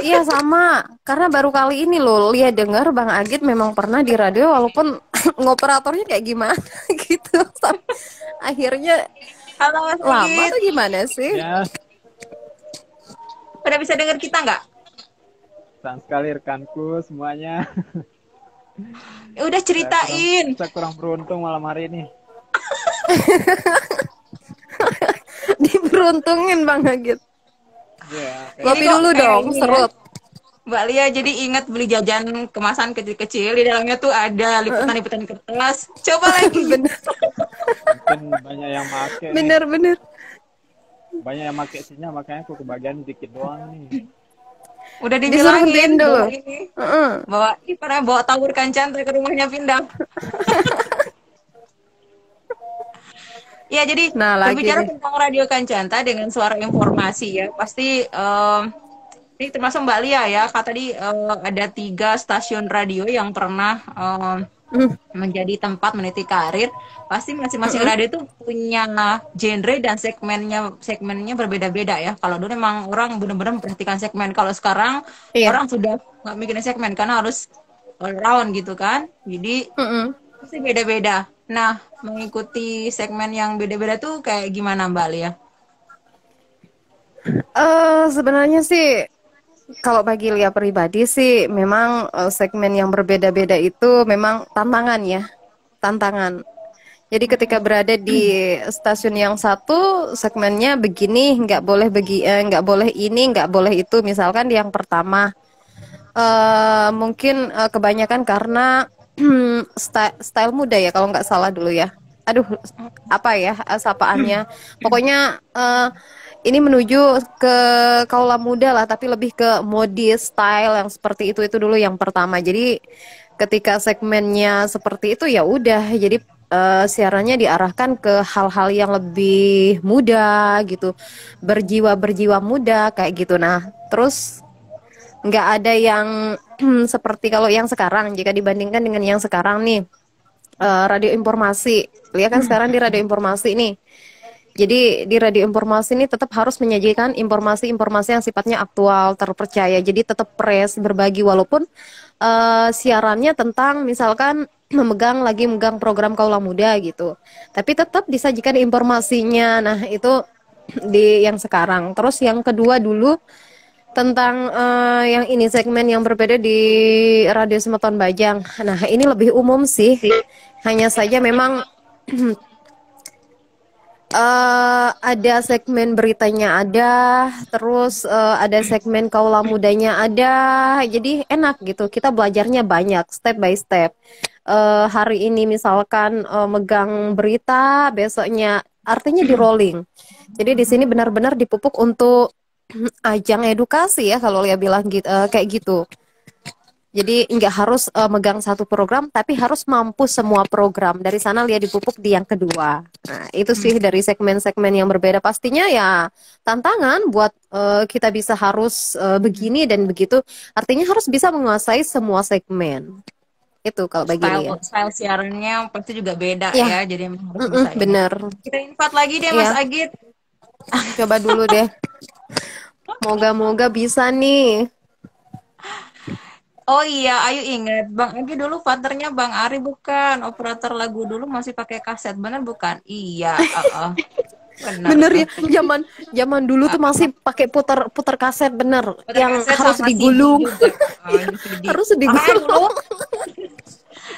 Iya sama, karena baru kali ini loh Lia dengar Bang Agit memang pernah di radio walaupun ngoperatornya kayak gimana gitu. Akhirnya Halo Mas lama Agit, tuh gimana sih? Ya, udah bisa dengar kita nggak? senang sekali rekanku semuanya. Udah ceritain. Saya kurang beruntung malam hari ini. Diberuntungin Bang Agit. Ya, Kopi Ini kok dulu kayak dong, ini ya. serut. Mbak Lia jadi ingat beli jajan kemasan kecil-kecil di dalamnya tuh ada liputan-liputan kertas. Coba lagi. Bener, mungkin banyak yang make nih. bener, bener. Banyak yang make isinya, makanya aku kebagian dikit doang nih. Udah Disuruh dibilangin hentiin dulu. bawa ini, Heeh. pernah bawa tabur kancanta ke rumahnya pindah. Ya, jadi Nah, lagi berbicara nih. tentang Radio Kancanta dengan suara informasi ya, pasti ini termasuk Mbak Lia ya, kata tadi ada 3 stasiun radio yang pernah Mm, menjadi tempat meniti karir. Pasti masing-masing mm-mm. radio itu punya genre dan segmennya berbeda-beda ya. Kalau dulu memang orang benar-benar memperhatikan segmen. Kalau sekarang Iya. orang sudah nggak mikirin segmen karena harus all round gitu kan. Jadi Mm-mm. pasti beda-beda. Nah, mengikuti segmen yang beda-beda tuh kayak gimana Mbak Lia? Sebenarnya sih kalau bagi Lia pribadi sih memang segmen yang berbeda-beda itu memang tantangan ya, tantangan. Jadi ketika berada di stasiun yang satu, segmennya begini, nggak boleh ini, nggak boleh itu. Misalkan di yang pertama, mungkin kebanyakan karena style muda ya, kalau nggak salah dulu ya. Aduh, apa ya sapaannya? Pokoknya ini menuju ke kaula muda lah, tapi lebih ke modis style yang seperti itu dulu yang pertama. Jadi ketika segmennya seperti itu ya udah, jadi siarannya diarahkan ke hal-hal yang lebih muda gitu, berjiwa muda kayak gitu. Nah, terus nggak ada yang seperti kalau yang sekarang jika dibandingkan dengan yang sekarang nih, radio informasi. Lihat kan sekarang di radio informasi nih. Jadi di radio informasi ini tetap harus menyajikan informasi-informasi yang sifatnya aktual, terpercaya. Jadi tetap fresh, berbagi walaupun siarannya tentang misalkan memegang program Kaula Muda gitu. Tapi tetap disajikan informasinya. Nah, itu di yang sekarang. Terus yang kedua dulu tentang yang ini segmen yang berbeda di Radio Semeton Bajang. Nah, ini lebih umum sih. Hanya saja memang ada segmen beritanya ada, terus ada segmen kaula mudanya ada, jadi enak gitu. Kita belajarnya banyak, step by step. Hari ini misalkan megang berita, besoknya artinya di rolling. Jadi di sini benar-benar dipupuk untuk ajang edukasi ya kalau Lia bilang gitu, kayak gitu. Jadi nggak harus megang satu program, tapi harus mampu semua program. Dari sana lihat dipupuk di yang kedua. Nah, itu sih dari segmen-segmen yang berbeda. Pastinya ya tantangan buat kita bisa harus begini dan begitu. Artinya harus bisa menguasai semua segmen. Itu kalau bagi Lia. Style siarannya pasti juga beda Ya, ya, jadi memang harus bisa ini. bener. Kita invite lagi deh Mas Ya, Agit. coba dulu deh. Moga-moga bisa nih. Oh iya, ayo ingat, Bang Agi dulu partnernya Bang Ari bukan, operator lagu dulu masih pakai kaset, bener bukan? Iya, bener Bener tuh. ya, zaman zaman dulu tuh masih pakai putar kaset bener, Putar yang kaset harus sama CD digulung, juga. Oh, ini CD. harus Makanya dulu, digulung.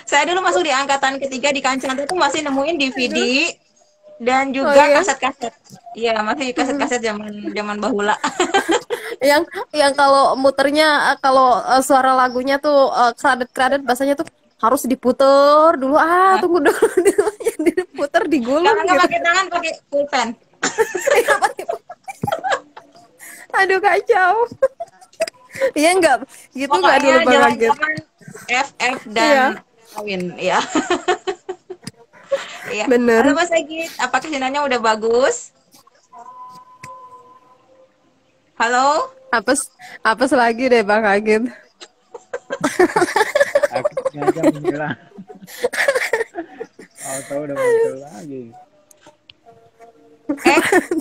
saya dulu masuk di angkatan ketiga di Kancanta tuh masih nemuin DVD Aduh. dan Oh juga iya, kaset-kaset. Iya, masih kaset-kaset zaman zaman bahula. yang kalau muternya kalau suara lagunya tuh kradet-kradet bahasanya tuh harus diputer dulu. Tunggu dulu, yang diputer Kalau digulung nggak gitu. pakai tangan, pakai pulpen. Aduh kacau. Iya nggak, gitu nggak Pokoknya dulu Bang Agit? jalan-jalan FF dan Iya, kawin, ya. Iya. Halo bener. Mas Agit, apakah sinyalnya udah bagus? Halo? Apes, apes lagi deh Bang Agit. Aku sengaja menghilang. Tahu udah muncul lagi.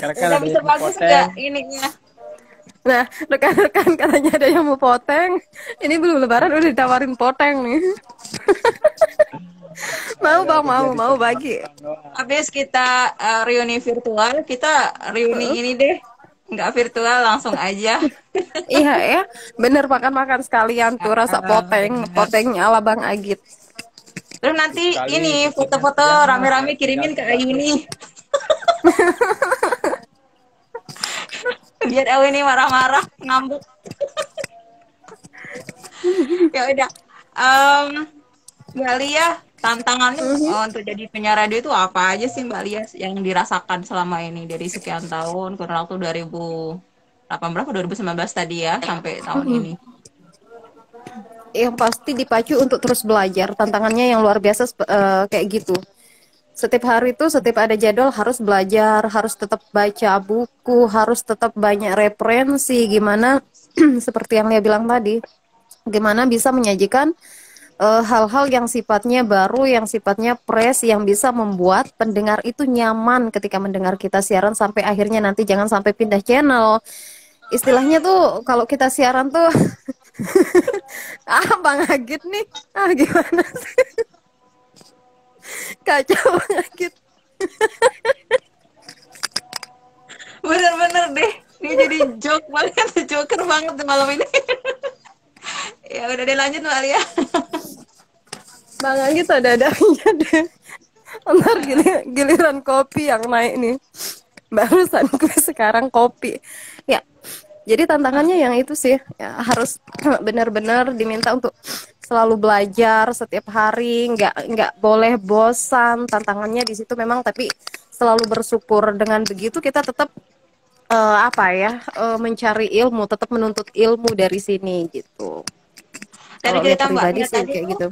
Karena kan Udah ada bisa yang bagus poteng. nggak ininya? Nah, rekan-rekan katanya ada yang mau poteng. Ini belum lebaran udah ditawarin poteng nih. Mau Bang, Aku mau jadi bagi. penonton doang. Habis kita reuni virtual, kita reuni ini deh. Nggak virtual, langsung aja. Iya ya, bener makan-makan sekalian tuh rasa poteng, Bener. potengnya ala Bang Agit. Terus nanti Sekali ini bikinnya foto-foto siang mah rame-rame tinggal kirimin ke 3 Ayuni. menit. Biar Ayuni marah-marah, ngambek. Ya udah. Em, Mbak Lia, tantangannya untuk jadi penyiar radio itu apa aja sih Mbak Lia yang dirasakan selama ini dari sekian tahun, kurang waktu 2018 berapa 2019 tadi ya sampai tahun ini. Yang pasti dipacu untuk terus belajar. Tantangannya yang luar biasa kayak gitu. Setiap hari itu, setiap ada jadwal harus belajar, harus tetap baca buku, harus tetap banyak referensi. Gimana, seperti yang dia bilang tadi, gimana bisa menyajikan hal-hal yang sifatnya baru, yang sifatnya fresh, yang bisa membuat pendengar itu nyaman ketika mendengar kita siaran sampai akhirnya nanti jangan sampai pindah channel. Istilahnya tuh kalau kita siaran tuh Bang Agit nih, gimana sih? Kacau Bang Agit. Bener-bener deh, dia jadi joke banget, joker banget malam ini. Ya udah deh lanjut Mbak Alia. Bang Agit ada aja deh. Ntar giliran kopi yang naik nih. Barusan gue sekarang kopi. Ya, jadi tantangannya yang itu sih, ya, harus benar-benar diminta untuk selalu belajar setiap hari, nggak boleh bosan. Tantangannya di situ memang, tapi selalu bersyukur. Dengan begitu kita tetap mencari ilmu, tetap menuntut ilmu dari sini gitu. Dari Kalau lihat cerita pribadi Mbaknya sih tadi kayak tuh, gitu.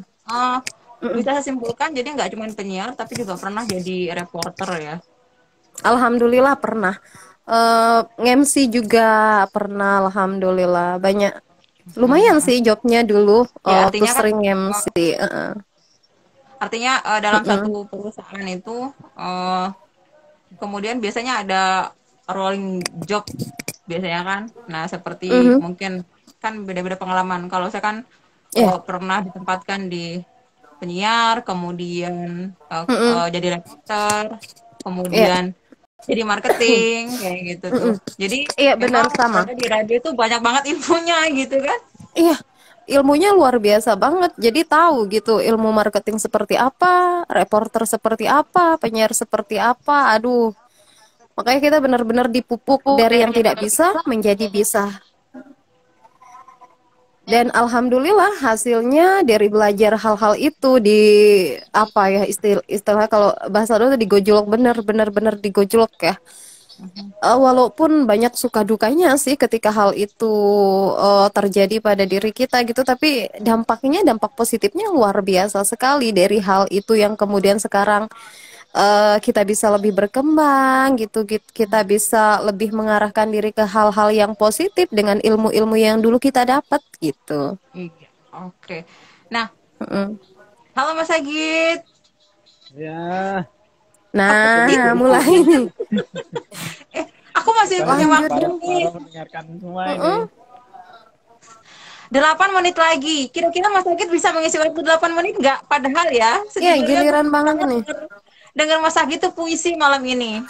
bisa saya simpulkan jadi nggak cuma penyiar tapi juga pernah jadi reporter ya. Alhamdulillah pernah. MC juga pernah, alhamdulillah banyak. Lumayan sih jobnya dulu Ya waktu artinya kan sering MC. artinya dalam satu perusahaan itu kemudian biasanya ada rolling job biasanya kan. Nah, seperti Mhm. mungkin kan beda-beda pengalaman. Kalau saya kan Ya, pernah ditempatkan di penyiar, kemudian jadi reporter, iya, kemudian jadi marketing kayak gitu tuh. Jadi iya benar memang sama. ada di radio tuh banyak banget infonya gitu kan. Iya, ilmunya luar biasa banget. Jadi tahu gitu ilmu marketing seperti apa, reporter seperti apa, penyiar seperti apa. Aduh, makanya kita benar-benar dipupuk dari yang tidak bisa menjadi bisa. Dan alhamdulillah hasilnya dari belajar hal-hal itu di apa ya istilah kalau bahasa dulu digojlok, benar-benar digojlok ya. Walaupun banyak suka dukanya sih ketika hal itu terjadi pada diri kita gitu, tapi dampak positifnya luar biasa sekali dari hal itu yang kemudian sekarang kita bisa lebih berkembang gitu, kita bisa lebih mengarahkan diri ke hal-hal yang positif dengan ilmu-ilmu yang dulu kita dapat gitu. Iya. Oke. Nah, Mm-mm. halo Mas Agit. Ya, Nah, mulai nih. Aku masih punya Lanjut waktu dong. nih. mendengarkan semua ini. 8 menit lagi. Kira-kira Mas Agit bisa mengisi waktu 8 menit nggak? Padahal ya, Ya, sejujurnya aku giliran banget banget nih. dengar Mas Agit tuh puisi malam ini.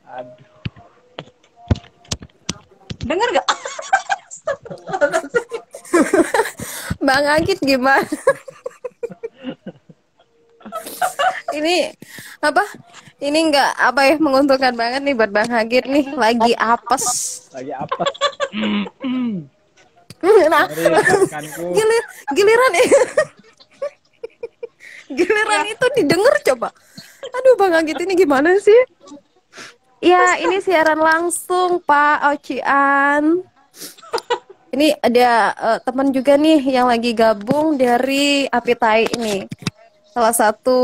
Aduh, Dengar nggak? Bang Agit gimana? Ini apa? Ini nggak apa ya, menguntungkan banget nih buat Bang Agit nih, lagi apes. lagi apa? Nah, Sorry, rekanku. giliran giliran itu didengar coba. Aduh Bang Agit ini gimana sih? Ya, ini siaran langsung Pak Ocian. Ini ada teman juga nih yang lagi gabung dari Apitai ini. Salah satu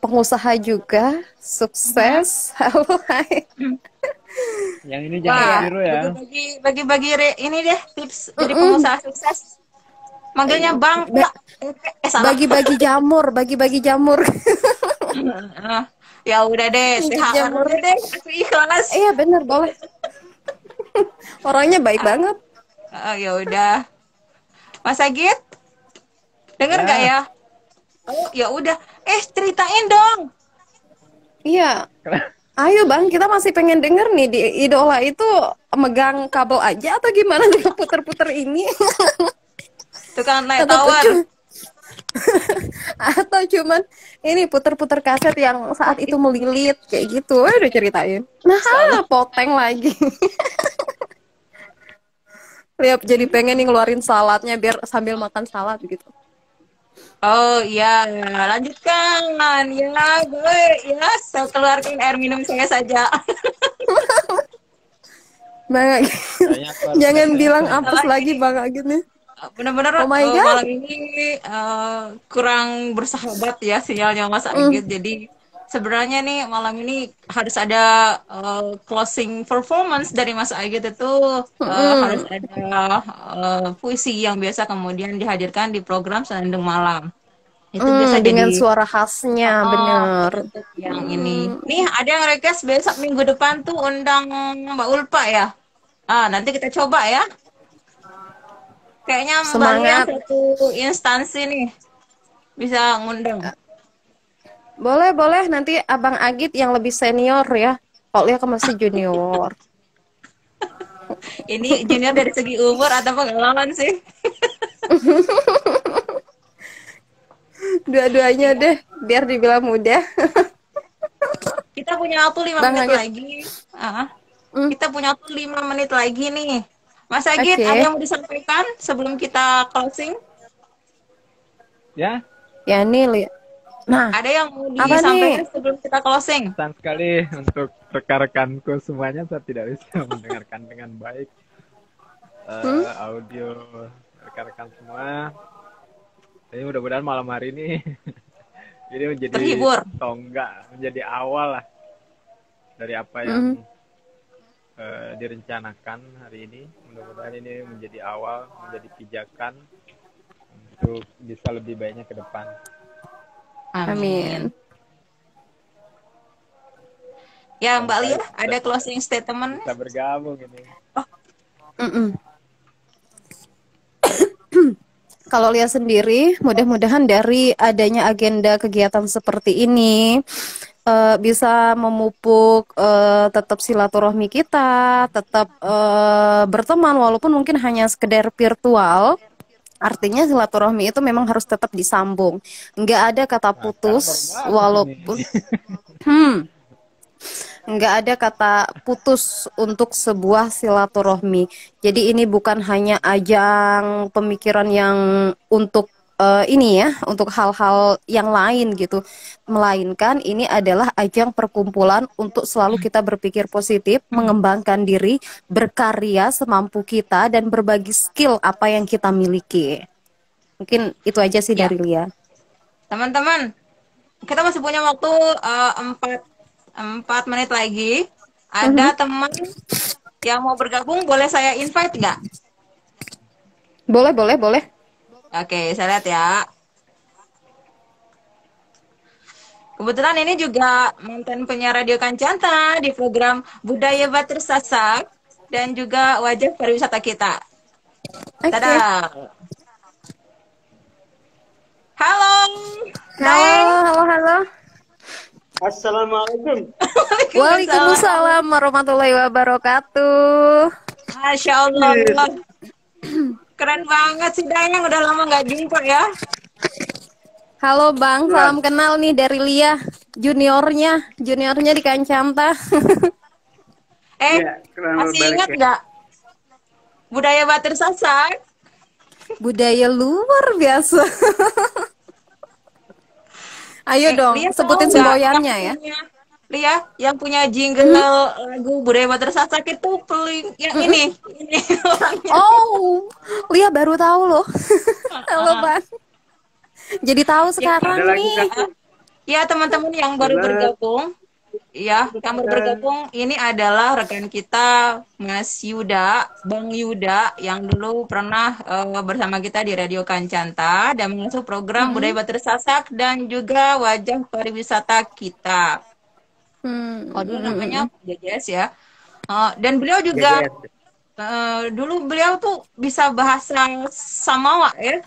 pengusaha juga, sukses. Halo, hai. Yang ini jangan Wah, ditiru ya. bagi-bagi ini deh tips jadi pengusaha sukses. Manggilnya Bang. Salah. Bagi-bagi jamur. Ya udah deh, THR Jamur. udah deh, aku ikhlas. Iya bener, boleh. Orangnya baik banget. Ya udah. Mas Agit, denger Ya. nggak ya? Oh, ya udah. Ceritain dong. Iya. Ayo Bang, kita masih pengen denger nih, di Idola itu megang kabel aja atau gimana dengan puter-puter ini? Tukang naik Atau tower. atau cuman ini puter-puter kaset yang saat itu melilit kayak gitu. Udah ceritain. Nah, poteng lagi. Lihat jadi pengen nih ngeluarin saladnya biar sambil makan salad gitu. Oh iya, lanjutkan. Ya, gue saya keluarkan air minum saya saja. Bang Agit. Kayaknya aku harus Jangan selesai bilang apa ini? apes lagi Bang Agit nih. Benar-benar Oh my God. malam ini kurang bersahabat ya sinyalnya Mas Agit. Jadi sebenarnya nih malam ini harus ada closing performance dari Mas Agit itu harus ada puisi yang biasa kemudian dihadirkan di program Senandung Malam. Itu biasa Dengan jadi suara khasnya, bener. penutup yang ini. Nih ada yang request besok minggu depan tuh undang Mbak Ulpa ya. Nanti kita coba ya. Kayaknya Mbak Lia Semangat. satu instansi nih bisa ngundang. Boleh, boleh. Nanti Abang Agit yang lebih senior ya. Kalau Lia kan masih junior. Ini junior dari segi umur atau pengalaman sih? Dua-duanya deh, biar dibilang muda. Kita punya waktu 5 Bang menit Agit. lagi. Kita punya waktu 5 menit lagi nih. Mas Agit, Oke. ada yang mau disampaikan sebelum kita closing? Ya, Ya nih, Lia. Nah, Ada yang mau apa disampaikan nih? sebelum kita closing? pesan sekali untuk rekan-rekanku semuanya, saya tidak bisa mendengarkan dengan baik audio rekan-rekan semua. Jadi mudah-mudahan malam hari ini ini menjadi Terhibur. tonggak, menjadi awal lah dari apa yang direncanakan hari ini. Mudah-mudahan ini menjadi awal, menjadi pijakan untuk bisa lebih baiknya ke depan. Amin. Ya Mbak Lia, ada closing statement? Bisa bergabung ini. Kalau Lia sendiri, mudah-mudahan dari adanya agenda kegiatan seperti ini bisa memupuk tetap silaturahmi kita, tetap berteman walaupun mungkin hanya sekedar virtual. Artinya silaturahmi itu memang harus tetap disambung. Nggak ada kata putus, walaupun nggak ada kata putus untuk sebuah silaturahmi. Jadi ini bukan hanya ajang pemikiran yang untuk ini ya, untuk hal-hal yang lain gitu. Melainkan ini adalah ajang perkumpulan untuk selalu kita berpikir positif, mengembangkan diri, berkarya semampu kita, dan berbagi skill apa yang kita miliki. Mungkin itu aja sih Ya. dari Lia. Teman-teman, kita masih punya waktu 4 menit lagi. Ada teman yang mau bergabung, boleh saya invite nggak? Boleh, boleh, boleh. Oke, saya lihat ya. Kebetulan ini juga mantan penyiar radio Kancanta di program Budaya Batur Sasak dan juga wajah pariwisata kita. Oke. Tada. Halo. Halo, halo. Assalamualaikum. Waalaikumsalam warahmatullahi wabarakatuh. Masya Allah. Keren banget sih Dayang, udah lama nggak jumpa ya. Halo Bang, salam kenal nih dari Lia, juniornya di Kancanta. Ya, kurang Masih berbalik ingat ya. nggak Budaya Batur Sasak? Budaya luar biasa. Ayo dong, Lia tahu sebutin nggak semboyannya yang ya. punya- Lia, yang punya jingle lagu Budaya Batur Sasak itu peling yang ini orangnya. Oh, Lia baru tahu loh. Halo Bang. Jadi tahu sekarang Ada lagu nih. Kak. Ya teman-teman yang baru Halo. bergabung, ya yang baru bergabung ini adalah rekan kita Mas Yuda, Bang Yuda yang dulu pernah bersama kita di Radio Kancanta dan mengasuh program Budaya Batur Sasak dan juga wajah pariwisata kita. Oh dulu namanya JJS ya. Dan beliau juga dulu beliau tuh bisa bahasa Samawa ya.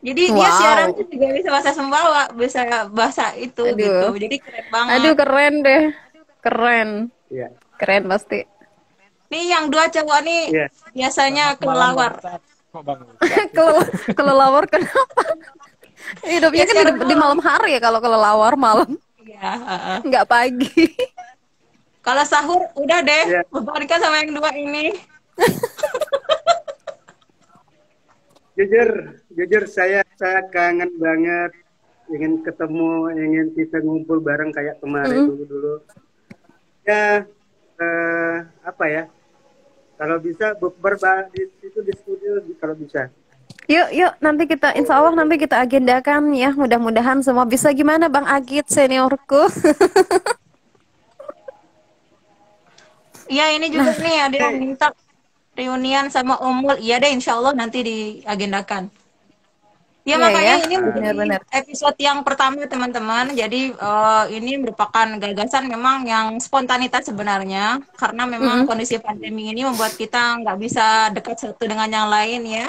Jadi dia Wow. siaran tuh juga bisa bahasa Sumbawa, bisa bahasa itu Aduh. gitu. Jadi keren banget. Aduh keren deh, keren, Iya. keren pasti. Nih yang dua cowok nih Iya. biasanya kelelawar. Kok Bang? Kelelawar kenapa? Hidupnya kan di malam hari ya kalau kelelawar malam, Iya. nggak pagi. Kalau sahur udah deh, Iya. bebankan sama yang dua ini. Jujur saya kangen banget, ingin ketemu, ingin kita ngumpul bareng kayak kemarin dulu. Ya, apa ya? Kalau bisa di situ di studio kalau bisa. Yuk, nanti kita, insya Allah nanti kita agendakan ya. Mudah-mudahan semua bisa. Gimana Bang Agit seniorku? Iya, ini juga nih ada yang minta reunian sama Omul. Iya deh, insya Allah nanti diagendakan. Ya, Iya makanya ya, ini menjadi benar-benar. episode yang pertama teman-teman. Jadi ini merupakan gagasan memang yang spontanitas sebenarnya. Karena memang kondisi pandemi ini membuat kita nggak bisa dekat satu dengan yang lain ya.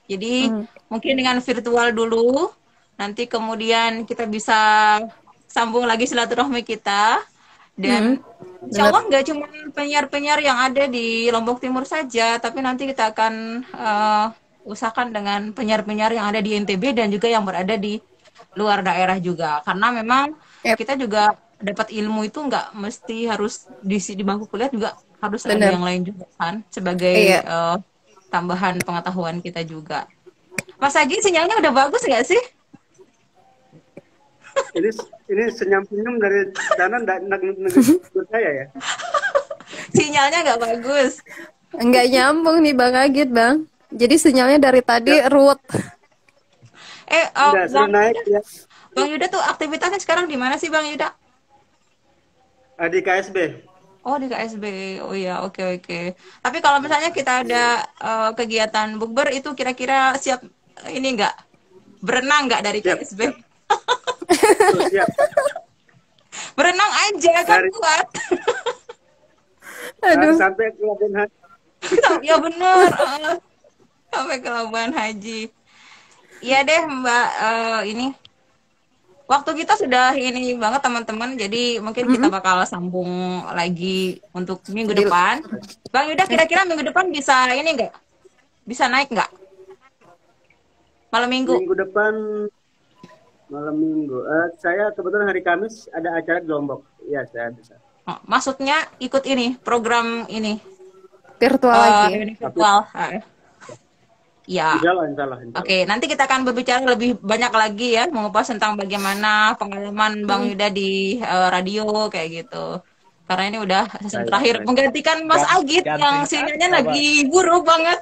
Jadi mungkin dengan virtual dulu. Nanti kemudian kita bisa sambung lagi silaturahmi kita. Dan insya Allah nggak cuma penyiar-penyiar yang ada di Lombok Timur saja, tapi nanti kita akan usahakan dengan penyiar-penyiar yang ada di NTB dan juga yang berada di luar daerah juga. Karena memang kita juga dapat ilmu itu nggak mesti harus di bangku kuliah, juga harus ada yang lain juga kan, sebagai tambahan pengetahuan kita juga. Mas Agi, sinyalnya udah bagus nggak sih? Ini senyum-senyum dari sana negeri saya ya. Sinyalnya nggak bagus. Nggak nyambung nih Bang Agit, Bang. Jadi sinyalnya dari tadi root. Naik ya. Bang Yuda tuh aktivitasnya sekarang di mana sih Bang Yuda? Di KSB. Oh, di KSB. Oh ya, oke. Tapi kalau misalnya kita ada kegiatan bukber itu kira-kira siap ini nggak? Berenang nggak dari KSB? Siap. Berenang aja kan kuat. Aduh. Sampai ke Labuan Haji. Ya bener. Sampai ke Labuan Haji. Iya deh Mbak, ini waktu kita sudah ini banget teman-teman. Jadi mungkin kita bakal sambung lagi untuk minggu depan. Bang Yuda, kira-kira minggu depan bisa ini nggak? Bisa naik nggak? Malam minggu? Minggu depan malam minggu. Saya kebetulan hari Kamis ada acara di Lombok. Iya, saya bisa. Oh, maksudnya ikut ini program ini Virtual lagi. ini virtual. Ya. Insya Allah. Oke, nanti kita akan berbicara lebih banyak lagi ya, mengupas tentang bagaimana pengalaman Bang Yuda di radio kayak gitu. Karena ini udah season terakhir menggantikan Mas Agit yang sinyalnya lagi buruk banget.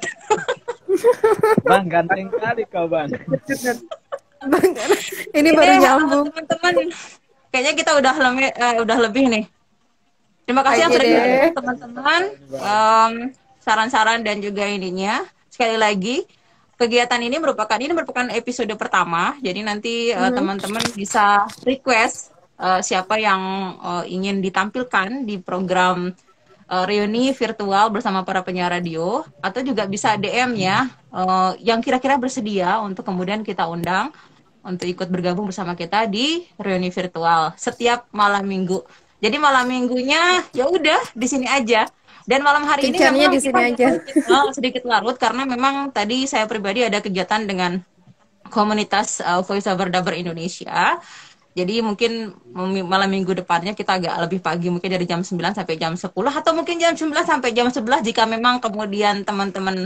Bang, ganteng kali kau Bang. Bang, ini baru nyambung. Teman-teman, kayaknya kita udah lebih nih. Terima kasih yang sudah dikirim teman-teman, saran-saran dan juga ininya. Sekali lagi, kegiatan ini merupakan episode pertama. Jadi nanti teman-teman bisa request siapa yang ingin ditampilkan di program reuni virtual bersama para penyiar radio, atau juga bisa DM ya, yang kira-kira bersedia untuk kemudian kita undang untuk ikut bergabung bersama kita di reuni virtual setiap malam minggu. Jadi malam minggunya ya udah di sini aja. Dan malam hari ini memang di sini aja. Sedikit larut karena memang tadi saya pribadi ada kegiatan dengan komunitas Voice Over Daber Indonesia. Jadi mungkin malam minggu depannya kita agak lebih pagi, mungkin dari jam 9 sampai jam 10, atau mungkin jam 9 sampai jam 11 jika memang kemudian teman-teman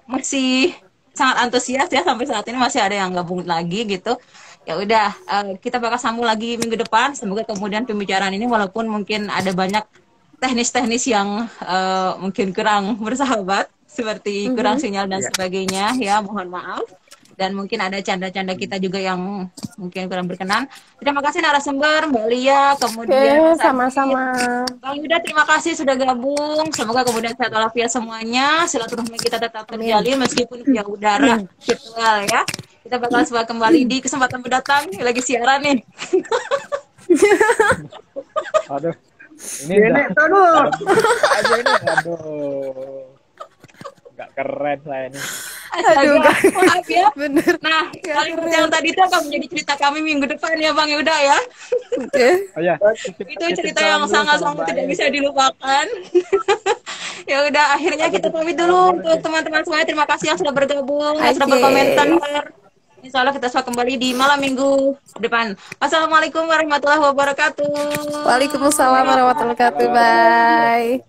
masih sangat antusias ya, sampai saat ini masih ada yang gabung lagi gitu. Ya udah, kita bakal sambung lagi minggu depan. Semoga kemudian pembicaraan ini walaupun mungkin ada banyak teknis-teknis yang mungkin kurang bersahabat, seperti kurang sinyal dan sebagainya ya, mohon maaf. Dan mungkin ada canda-canda kita juga yang mungkin kurang berkenan. Terima kasih narasumber Mbak Lia, kemudian sama-sama. Bang Yuda, terima kasih sudah gabung. Semoga kemudian sehat walafiat semuanya. Silaturahmi kita tetap terjalin meskipun via udara virtual ya. Kita bakal kembali di kesempatan mendatang. Lagi siaran nih. Aduh. Ini aduh. Nggak keren saya ini. Aduh, maaf ya. Bener. Nah, yang tadi itu akan menjadi cerita kami minggu depan ya Bang Yuda ya. Oh ya. Itu cerita yang sangat-sangat tidak bisa dilupakan. Ya udah, akhirnya kita pamit dulu untuk teman-teman semuanya. Terima kasih yang sudah bergabung, yang sudah berkomentar. Insya Allah kita semua kembali di malam minggu depan. Wassalamualaikum warahmatullahi wabarakatuh. Waalaikumsalam warahmatullahi wabarakatuh. Bye.